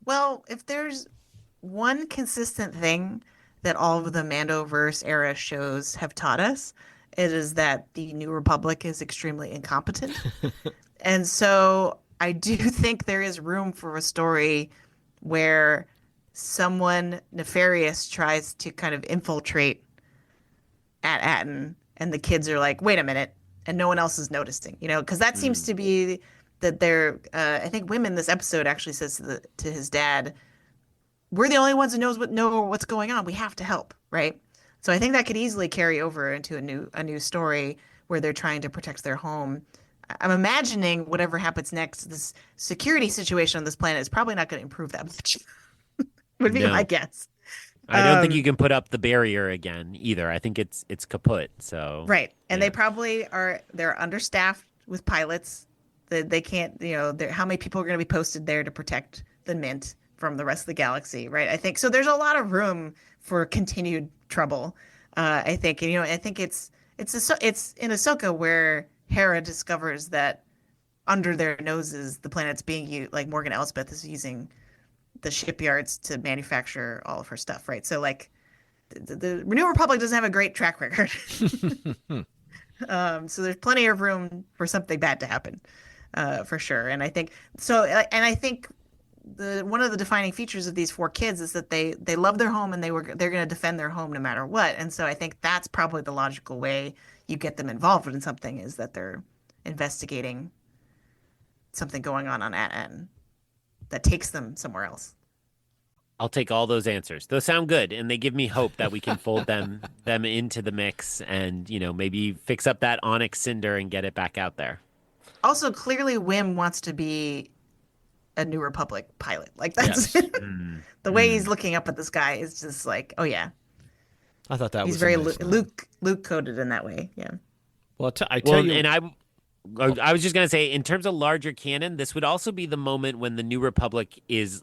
Well, if there's one consistent thing that all of the Mandoverse era shows have taught us, It is that the New Republic is extremely incompetent. And so I do think there is room for a story where someone nefarious tries to kind of infiltrate at Atten, and the kids are like, wait a minute, and no one else is noticing, because that seems to be that they're, I think Wim in this episode actually says to his dad, we're the only ones who know what's going on. We have to help, right? So I think that could easily carry over into a new story where they're trying to protect their home. I'm imagining whatever happens next, this security situation on this planet is probably not going to improve that much. Would be my guess. I don't think you can put up the barrier again either. I think it's kaput. So right, and they probably they're understaffed with pilots. They can't, how many people are going to be posted there to protect the Mint from the rest of the galaxy, right? I think so. There's a lot of room for continued trouble. I think, I think it's in Ahsoka where Hera discovers that under their noses the planet's being used, like Morgan Elsbeth is using the shipyards to manufacture all of her stuff, right? So like the New Republic doesn't have a great track record. So there's plenty of room for something bad to happen, for sure. And I think so. And I think one of the defining features of these four kids is that they love their home and they're going to defend their home no matter what. And so I think that's probably the logical way you get them involved in something, is that they're investigating something going on Atten that takes them somewhere else. I'll take all those answers. Those sound good, and they give me hope that we can fold them into the mix, and maybe fix up that Onyx cinder and get it back out there. Also, clearly, Wim wants to be a New Republic pilot. Like that's the way he's looking up at the sky is just like, oh yeah. I thought that he's was very nice Luke coded in that way. Yeah. Well, I tell you, and I was just gonna say, in terms of larger canon, this would also be the moment when the New Republic is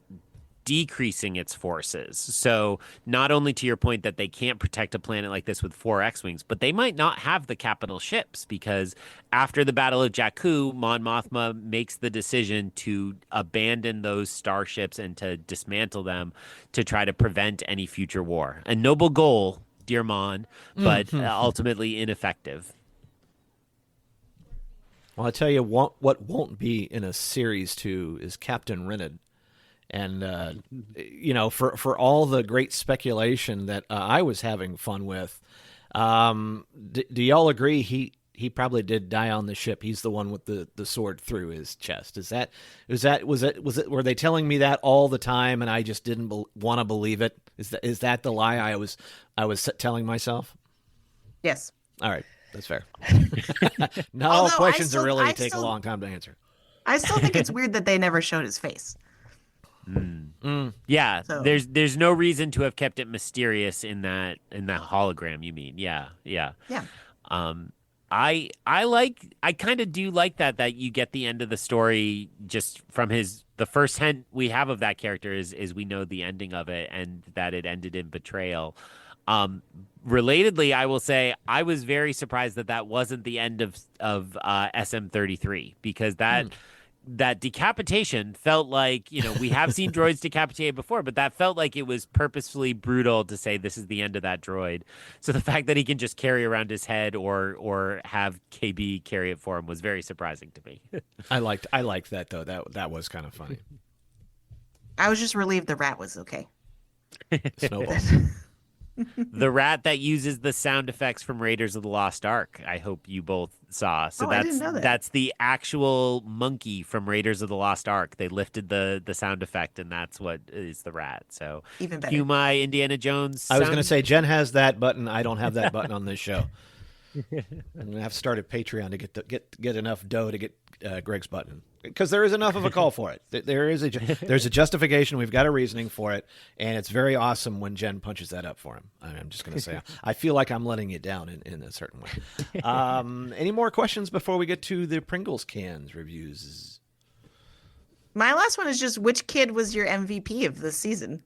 decreasing its forces. So not only to your point that they can't protect a planet like this with 4 X-Wings, but they might not have the capital ships, because after the Battle of Jakku, Mon Mothma makes the decision to abandon those starships and to dismantle them to try to prevent any future war. A noble goal, dear Mon, but ultimately ineffective. Well, I tell you what won't be in a series 2 is Captain Renard. And, for all the great speculation that I was having fun with, do y'all agree he probably did die on the ship? He's the one with the sword through his chest. Were they telling me that all the time and I just didn't want to believe it? Is that the lie I was telling myself? Yes. All right. That's fair. Not all questions take a long time to answer. I still think it's weird that they never showed his face. Yeah, So. there's no reason to have kept it mysterious in that hologram. You mean? Yeah. I kind of do like that you get the end of the story just from the first hint we have of that character is we know the ending of it, and that it ended in betrayal. Relatedly, I will say I was very surprised that wasn't the end of SM-33, because that decapitation felt like, we have seen droids decapitated before, but that felt like it was purposefully brutal to say this is the end of that droid. So the fact that he can just carry around his head or have KB carry it for him was very surprising to me. I liked that though. That was kind of funny. I was just relieved the rat was okay. Snowball. The rat that uses the sound effects from Raiders of the Lost Ark, I hope you both saw. So I didn't know that. That's the actual monkey from Raiders of the Lost Ark. They lifted the sound effect, and that's what is the rat. So Even better. cue my Indiana Jones I was going to sound. say Jen has that button. I don't have that button on this show. I'm going to have to start a Patreon to get enough dough to get Greg's button, because there is enough of a call for it. There's a justification. We've got a reasoning for it, and it's very awesome when Jen punches that up for him. I'm just going to say I feel like I'm letting it down in a certain way. Any more questions before we get to the Pringles cans reviews? My last one is just, which kid was your MVP of this season?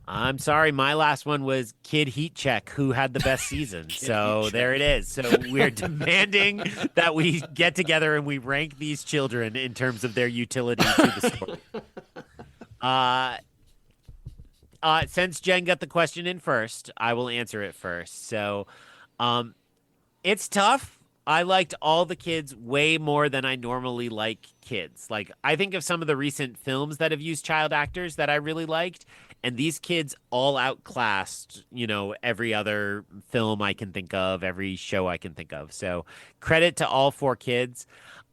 I'm sorry, my last one was Kid Heat Check, who had the best season. So there it is. So we're demanding that we get together and we rank these children in terms of their utility to the story. Since Jen got the question in first, I will answer it first. So It's tough. I liked all the kids way more than I normally like kids. Like, I think of some of the recent films that have used child actors that I really liked, and these kids all outclassed, every other film I can think of, every show I can think of. So, credit to all 4 kids.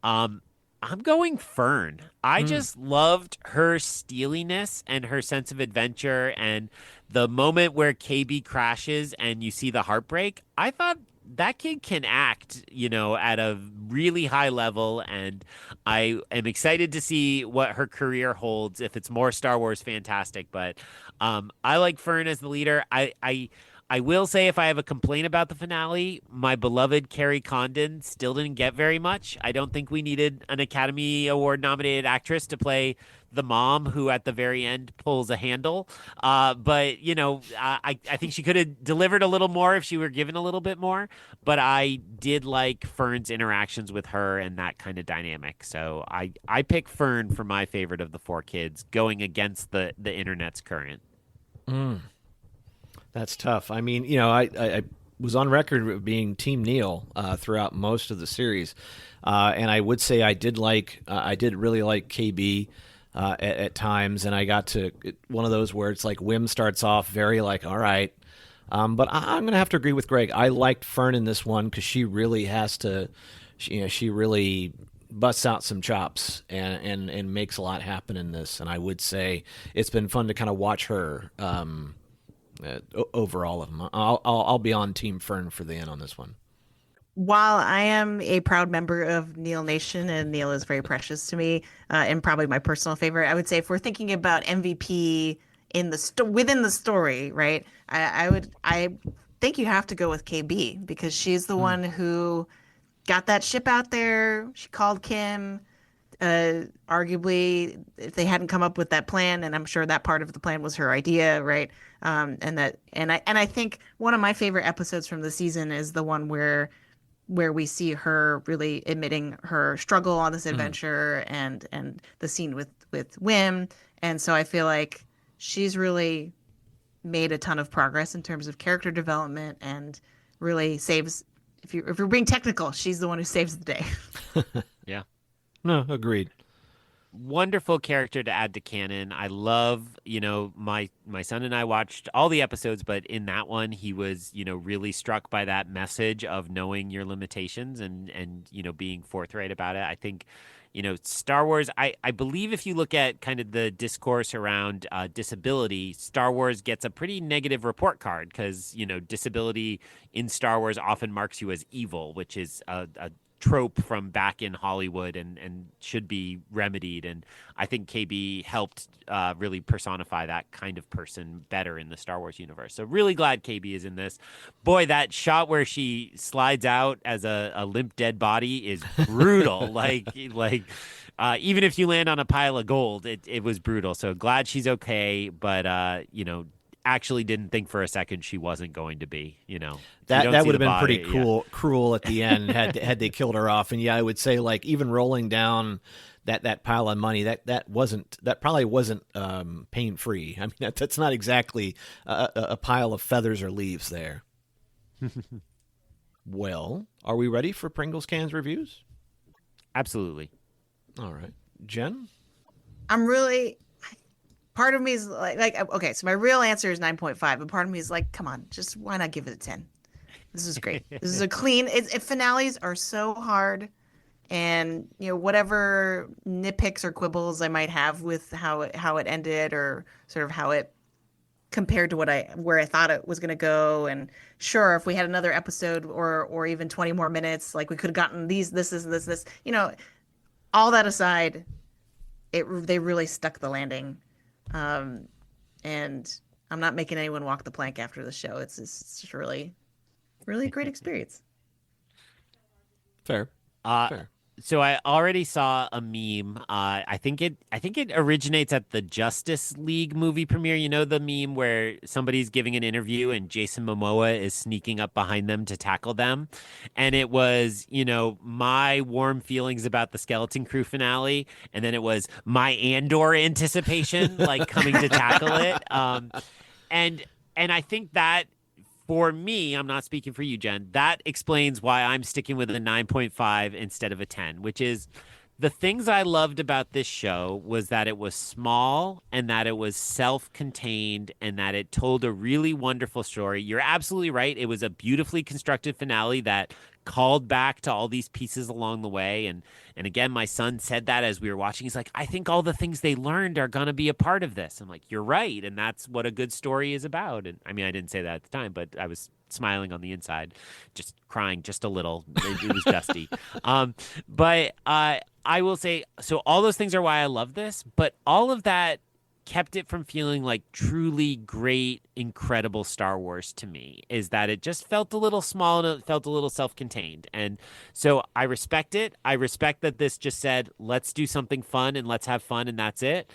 Um, I'm going Fern. I just loved her steeliness and her sense of adventure, and the moment where KB crashes and you see the heartbreak. I thought that kid can act, at a really high level, and I am excited to see what her career holds if it's more Star Wars fantastic. But I like Fern as the leader. I will say, if I have a complaint about the finale, my beloved Carrie Condon still didn't get very much. I don't think we needed an Academy Award nominated actress to play the mom who at the very end pulls a handle. But, I think she could have delivered a little more if she were given a little bit more. But I did like Fern's interactions with her and that kind of dynamic. So I pick Fern for my favorite of the 4 kids, going against the internet's current. That's tough. I mean, I was on record of being Team Neil throughout most of the series, and I would say I did really like KB at times, and I got to one of those where it's like Wim starts off very like, all right, but I'm gonna have to agree with Greg. I liked Fern in this one because she really has to, she really busts out some chops and makes a lot happen in this, and I would say it's been fun to kind of watch her. Over all of them, I'll be on Team Fern for the end on this one. While I am a proud member of Neil Nation, and Neil is very precious to me, and probably my personal favorite, I would say if we're thinking about MVP within the story, right? I think you have to go with KB because she's the one who got that ship out there. She called Kim. Arguably, if they hadn't come up with that plan, and I'm sure that part of the plan was her idea, right? And I think one of my favorite episodes from the season is the one where we see her really admitting her struggle on this adventure, and the scene with Wim. And so I feel like she's really made a ton of progress in terms of character development, and really saves. If you're being technical, she's the one who saves the day. Yeah. No, agreed. Wonderful character to add to canon. I love, my son and I watched all the episodes, but in that one, he was, really struck by that message of knowing your limitations and being forthright about it. I think, Star Wars, I believe if you look at kind of the discourse around disability, Star Wars gets a pretty negative report card because, disability in Star Wars often marks you as evil, which is a trope from back in Hollywood and should be remedied. And I think KB helped really personify that kind of person better in the Star Wars universe. So really glad KB is in this. Boy, that shot where she slides out as a limp dead body is brutal. Even if you land on a pile of gold, it was brutal. So glad she's okay. But, actually didn't think for a second she wasn't going to be, that would have been pretty cruel at the end had they killed her off. And yeah, I would say like even rolling down that pile of money, that probably wasn't pain free. I mean, that's not exactly a pile of feathers or leaves there. Well, are we ready for Pringles Cans reviews? Absolutely. All right, Jen. Part of me is like okay, so my real answer is 9.5, but part of me is like, come on, just why not give it a 10? This is great. This is a clean. Finales are so hard, and whatever nitpicks or quibbles I might have with how it ended, or sort of how it compared to where I thought it was going to go, and sure, if we had another episode or even 20 more minutes, like we could have gotten this, all that aside, they really stuck the landing. And I'm not making anyone walk the plank after the show. It's just really, really great experience. Fair. So I already saw a meme. I think it originates at the Justice League movie premiere. The meme where somebody's giving an interview and Jason Momoa is sneaking up behind them to tackle them. And it was, my warm feelings about the Skeleton Crew finale. And then it was my Andor anticipation, like coming to tackle it. And I think that for me, I'm not speaking for you, Jen, that explains why I'm sticking with a 9.5 instead of a 10, which is the things I loved about this show was that it was small and that it was self-contained and that it told a really wonderful story. You're absolutely right. It was a beautifully constructed finale that called back to all these pieces along the way. And again, my son said that as we were watching. He's like, I think all the things they learned are going to be a part of this. I'm like, you're right. And that's what a good story is about. And I mean, I didn't say that at the time, but I was smiling on the inside, just crying just a little. It was dusty. But I will say, so all those things are why I love this, but all of that kept it from feeling like truly great, incredible Star Wars to me, is that it just felt a little small and it felt a little self-contained. And so I respect it. I respect that this just said, let's do something fun and let's have fun and that's it.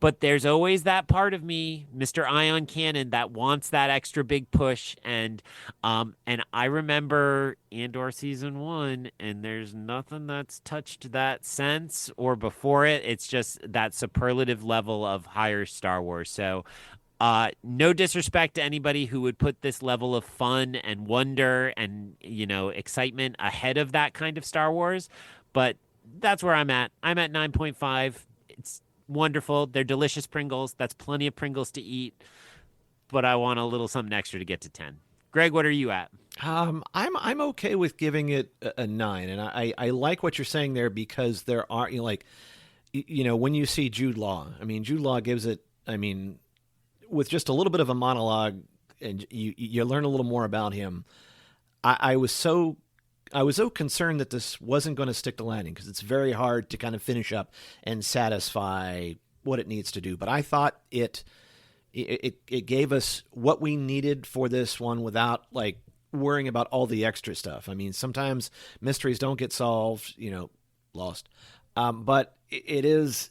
But there's always that part of me, Mr. Ion Cannon, that wants that extra big push. And I remember Andor season 1, and there's nothing that's touched that since or before it. It's just that superlative level of higher Star Wars. So no disrespect to anybody who would put this level of fun and wonder and, excitement ahead of that kind of Star Wars. But that's where I'm at. I'm at 9.5. It's wonderful. They're delicious Pringles. That's plenty of Pringles to eat. But I want a little something extra to get to 10. Greg, what are you at? I'm okay with giving it a 9, and I like what you're saying there because there are when you see Jude Law. I mean, Jude Law gives it. I mean, with just a little bit of a monologue, and you learn a little more about him. I was so concerned that this wasn't going to stick the landing because it's very hard to kind of finish up and satisfy what it needs to do. But I thought it gave us what we needed for this one without worrying about all the extra stuff. I mean, sometimes mysteries don't get solved, lost. But it's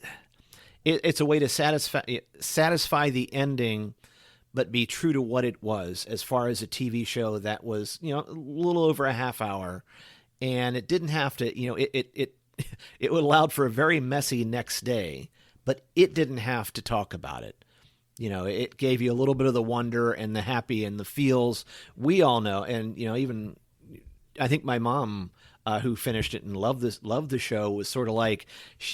a way to satisfy the ending, but be true to what it was as far as a TV show that was, a little over a half hour. And it didn't have to, it allowed for a very messy next day, but it didn't have to talk about it. It gave you a little bit of the wonder and the happy and the feels we all know. And, even I think my mom, who finished it and loved the show, was sort of like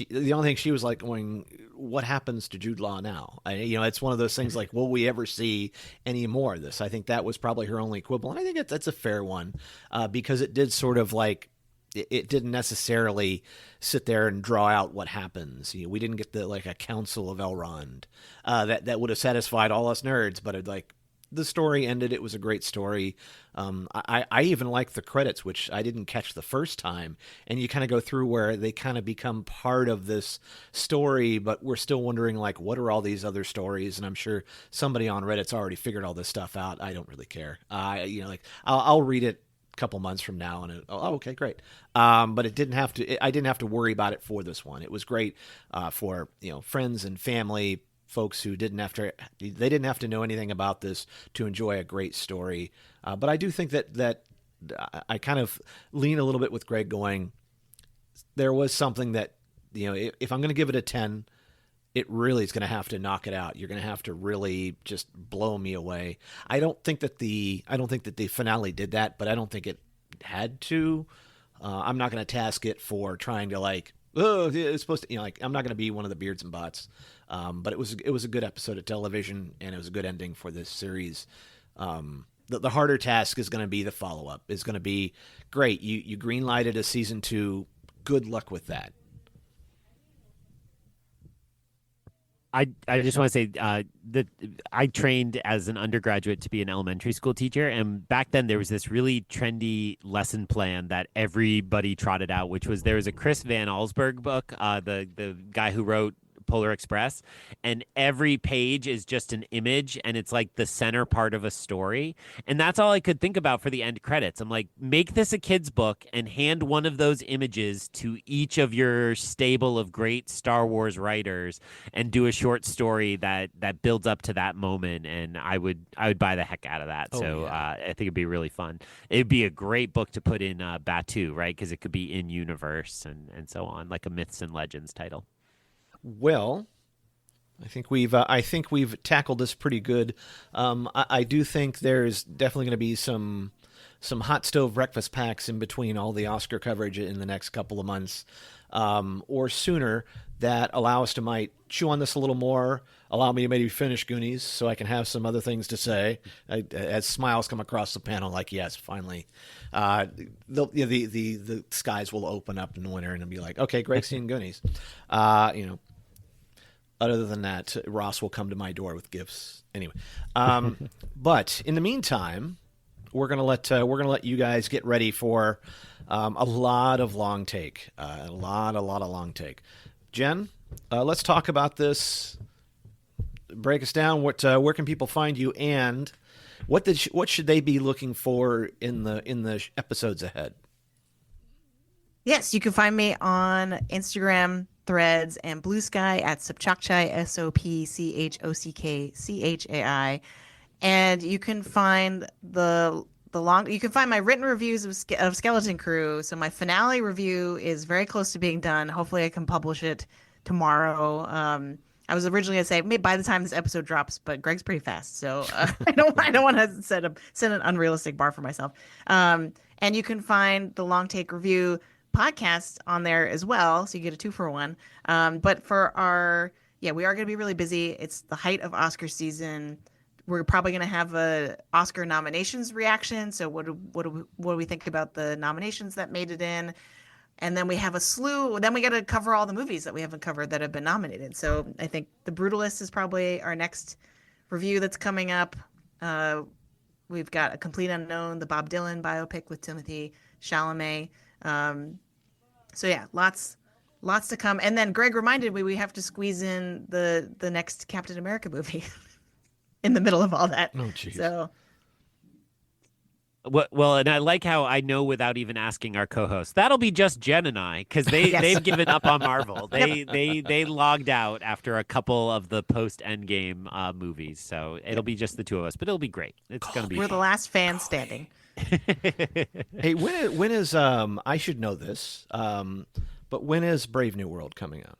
the only thing she was like going, what happens to Jude Law now? It's one of those things like, will we ever see any more of this? I think that was probably her only quibble. And I think that's a fair one because it did sort of it didn't necessarily sit there and draw out what happens. We didn't get a council of Elrond that would have satisfied all us nerds, but the story ended. It was a great story. I even like the credits, which I didn't catch the first time. And you kind of go through where they kind of become part of this story, but we're still wondering what are all these other stories? And I'm sure somebody on Reddit's already figured all this stuff out. I don't really care. I'll read it couple months from now and okay, great. But it didn't have to, I didn't have to worry about it for this one. It was great for, friends and family, folks who didn't have to know anything about this to enjoy a great story. But I do think that I kind of lean a little bit with Greg going, there was something that, if I'm going to give it a 10, it really is going to have to knock it out. You're going to have to really just blow me away. I don't think that the finale did that, but I don't think it had to. I'm not going to task it for trying to it's supposed to, I'm not going to be one of the beards and bots. But it was a good episode of television, and it was a good ending for this series. The harder task is going to be the follow-up. It's going to be great. You green-lighted a season 2. Good luck with that. I just want to say that I trained as an undergraduate to be an elementary school teacher, and back then there was this really trendy lesson plan that everybody trotted out, which was there was a Chris Van Allsburg book, the guy who wrote Polar Express, and every page is just an image and it's like the center part of a story. And that's all I could think about for the end credits. I'm like, make this a kid's book and hand one of those images to each of your stable of great Star Wars writers and do a short story that builds up to that moment. And I would buy the heck out of that. I think it'd be really fun. It'd be a great book to put in Batu, right? Because it could be in universe and so on, like a Myths and Legends title. Well, I think we've tackled this pretty good. I do think there's definitely going to be some hot stove breakfast packs in between all the Oscar coverage in the next couple of months, or sooner, that allow us to might chew on this a little more, allow me to maybe finish Goonies so I can have some other things to say as smiles come across the panel, like, yes, finally. The skies will open up in the winter and it'll be like, okay, Greg's seen Goonies. Other than that, Ross will come to my door with gifts. Anyway, but in the meantime, we're gonna let you guys get ready for a lot of long take, a lot of long take. Jen, let's talk about this. Break us down. Where can people find you, and what should they be looking for in the episodes ahead? Yes, you can find me on Instagram, Threads, and Blue Sky at Sopchockchai, Sopchockchai, and you can find you can find my written reviews of Skeleton Crew. So my finale review is very close to being done. Hopefully, I can publish it tomorrow. I was originally gonna say maybe by the time this episode drops, but Greg's pretty fast, so I don't want to set an unrealistic bar for myself. And you can find the Long Take Review podcast on there as well, so you get a 2-for-1. But for we are going to be really busy. It's the height of Oscar season. We're probably going to have a Oscar nominations reaction. So what do we think about the nominations that made it in? And then we have a slew. Then we got to cover all the movies that we haven't covered that have been nominated. So I think The Brutalist is probably our next review that's coming up. We've got A Complete Unknown, the Bob Dylan biopic with Timothée Chalamet. So yeah, lots to come. And then Greg reminded me we have to squeeze in the next Captain America movie in the middle of all that. Oh, jeez. So. Well, and I like how I know without even asking our co-host. That'll be just Jen and I, because they've given up on Marvel. They logged out after a couple of the post Endgame movies, so it'll be just the two of us. But it'll be great. It's gonna be. We're fun. the last fans standing. Hey, when is I should know this, but when is Brave New World coming out?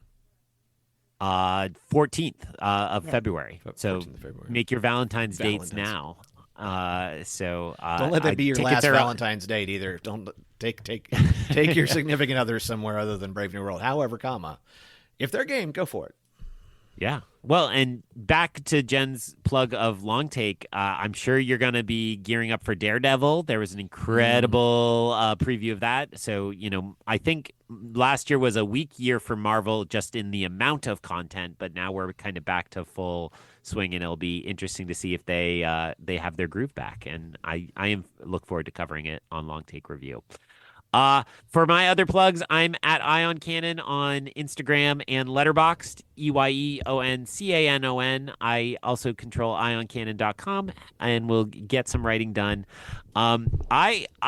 14th of February. So 14th of February. make your Valentine's dates now. Don't let that be your last Valentine's date either. Don't take your significant other somewhere other than Brave New World. However, if they're game, go for it. Yeah. Well, and back to Jen's plug of Long Take, I'm sure you're going to be gearing up for Daredevil. There was an incredible preview of that. So, I think last year was a weak year for Marvel just in the amount of content, but now we're kind of back to full swing, and it'll be interesting to see if they have their groove back. And I look forward to covering it on Long Take Review. For my other plugs, I'm at Ion Cannon on Instagram and Letterboxd, EYEONCANON. I also control IonCannon.com, and we'll get some writing done. I'm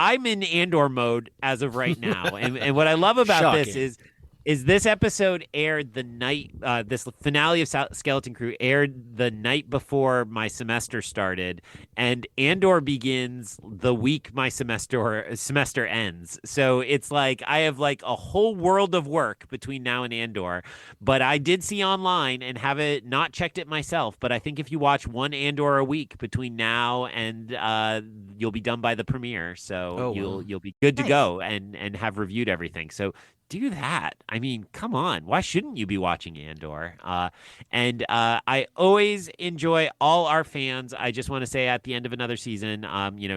in Andor mode as of right now, and what I love about this is this episode aired the night, this finale of Skeleton Crew aired the night before my semester started, and Andor begins the week my semester ends. So it's like I have like a whole world of work between now and Andor, but I did see online and have it not checked it myself. But I think if you watch one Andor a week between now and you'll be done by the premiere. So you'll be good to go and have reviewed everything. So do that. I mean, come on. Why shouldn't you be watching Andor? And I always enjoy all our fans. I just want to say at the end of another season,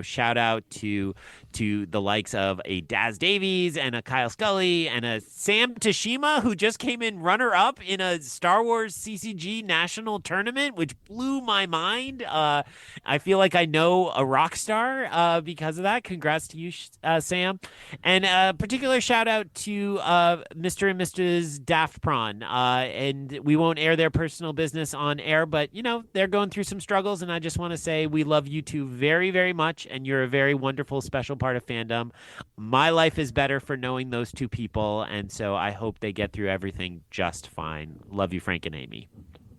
shout out to the likes of a Daz Davies and a Kyle Scully and a Sam Tashima, who just came in runner-up in a Star Wars CCG national tournament, which blew my mind. I feel like I know a rock star because of that. Congrats to you, Sam. And a particular shout out to Mr. and Mrs. Daft Prawn. And we won't air their personal business on air, but, they're going through some struggles, and I just want to say we love you two very, very much, and you're a very wonderful, special part of fandom. My life is better for knowing those two people, and so I hope they get through everything just fine. Love you, Frank and Amy.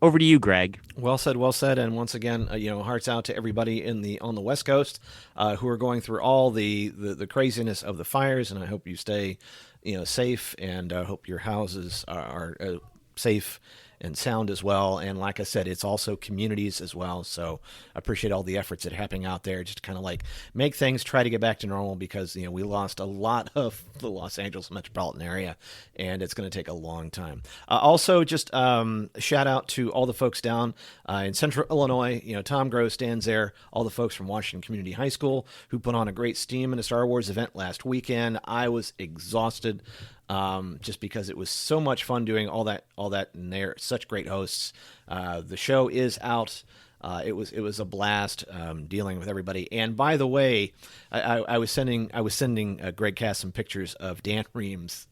Over to you, Greg. Well said, well said. And once again, hearts out to everybody on the West Coast who are going through all the craziness of the fires, and I hope you stay safe, and hope your houses are safe and sound as well. And like I said, it's also communities as well. So I appreciate all the efforts that are happening out there, just to kind of like make things, try to get back to normal, because we lost a lot of the Los Angeles metropolitan area, and it's going to take a long time. Also, just shout out to all the folks down in Central Illinois. Tom Gross stands there. All the folks from Washington Community High School who put on a great Steam and a Star Wars event last weekend. I was exhausted. Just because it was so much fun doing all that, and they're such great hosts. The show is out. It was a blast dealing with everybody. And by the way, I was sending Greg Cass some pictures of Dan Reams'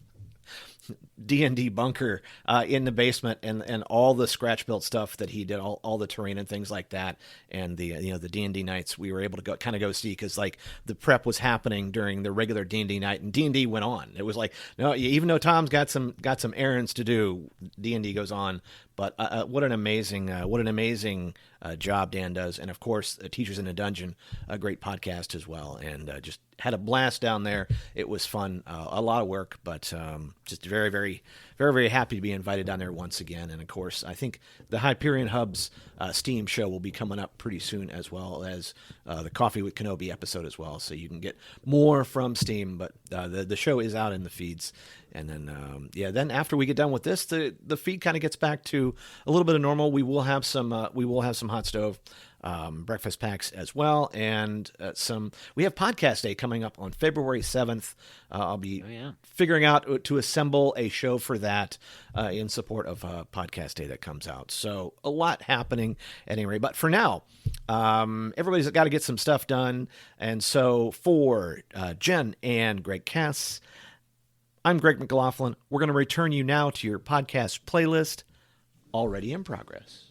D&D bunker in the basement, and all the scratch built stuff that he did, all the terrain and things like that, and the D&D nights we were able to go see, because like the prep was happening during the regular D&D night, and D&D went on. It was like, no, even though Tom's got some errands to do, D&D goes on. But what an amazing job Dan does, and of course, Teachers in a Dungeon, a great podcast as well, and just had a blast down there. It was fun, a lot of work, but just very, very, very, very happy to be invited down there once again. And of course, I think the Hyperion Hub's Steam show will be coming up pretty soon, as well as the Coffee with Kenobi episode as well, so you can get more from Steam. But the show is out in the feeds. And then, then after we get done with this, the feed kind of gets back to a little bit of normal. We will have some hot stove breakfast packs as well, and we have podcast day coming up on February 7th. I'll be figuring out to assemble a show for that in support of podcast day that comes out. So a lot happening at any rate. But for now, everybody's got to get some stuff done. And so for Jen and Greg Cass, I'm Greg McLaughlin. We're going to return you now to your podcast playlist, already in progress.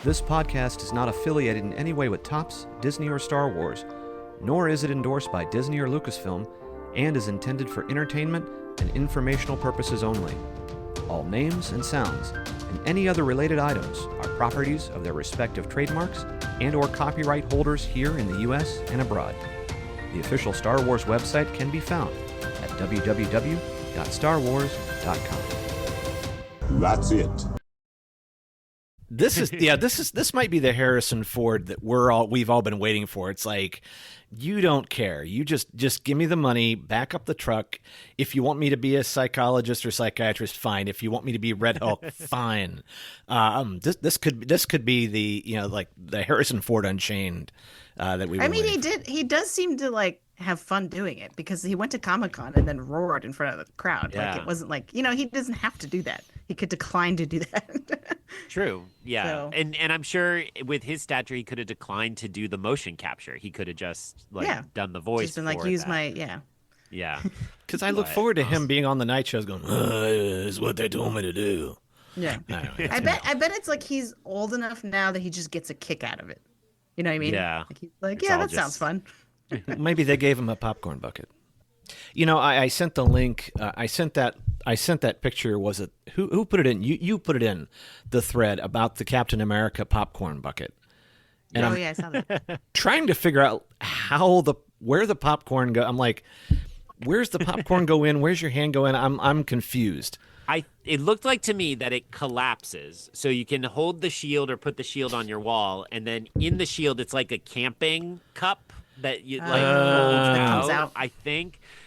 This podcast is not affiliated in any way with Topps, Disney, or Star Wars, nor is it endorsed by Disney or Lucasfilm, and is intended for entertainment and informational purposes only. All names and sounds and any other related items are properties of their respective trademarks and or copyright holders here in the U.S. and abroad. The official Star Wars website can be found at www.starwars.com. That's it. This might be the Harrison Ford that we've all been waiting for. It's like, you don't care. You just give me the money, back up the truck. If you want me to be a psychologist or psychiatrist, fine. If you want me to be Red Hulk, fine. This could be the the Harrison Ford Unchained that we. He does seem to like have fun doing it, because he went to Comic-Con and then roared in front of the crowd. Yeah. Like, it wasn't like, he doesn't have to do that. He could decline to do that. True. Yeah. So. And I'm sure with his stature, he could have declined to do the motion capture. He could have just done the voice. Just been like, use my, yeah. Yeah. Because I look forward to him being on the night shows going, is what they told me to do. Yeah. I bet it's like he's old enough now that he just gets a kick out of it. You know what I mean? Yeah. Like he's like, that sounds fun. Maybe they gave him a popcorn bucket. I sent the link. I sent that picture. Was it who put it in? You put it in the thread about the Captain America popcorn bucket. And I saw that. Trying to figure out where the popcorn go. I'm like, where's the popcorn go in? Where's your hand go in? I'm confused. It looked like to me that it collapses, so you can hold the shield or put the shield on your wall, and then in the shield it's like a camping cup that you holds that comes out. I think,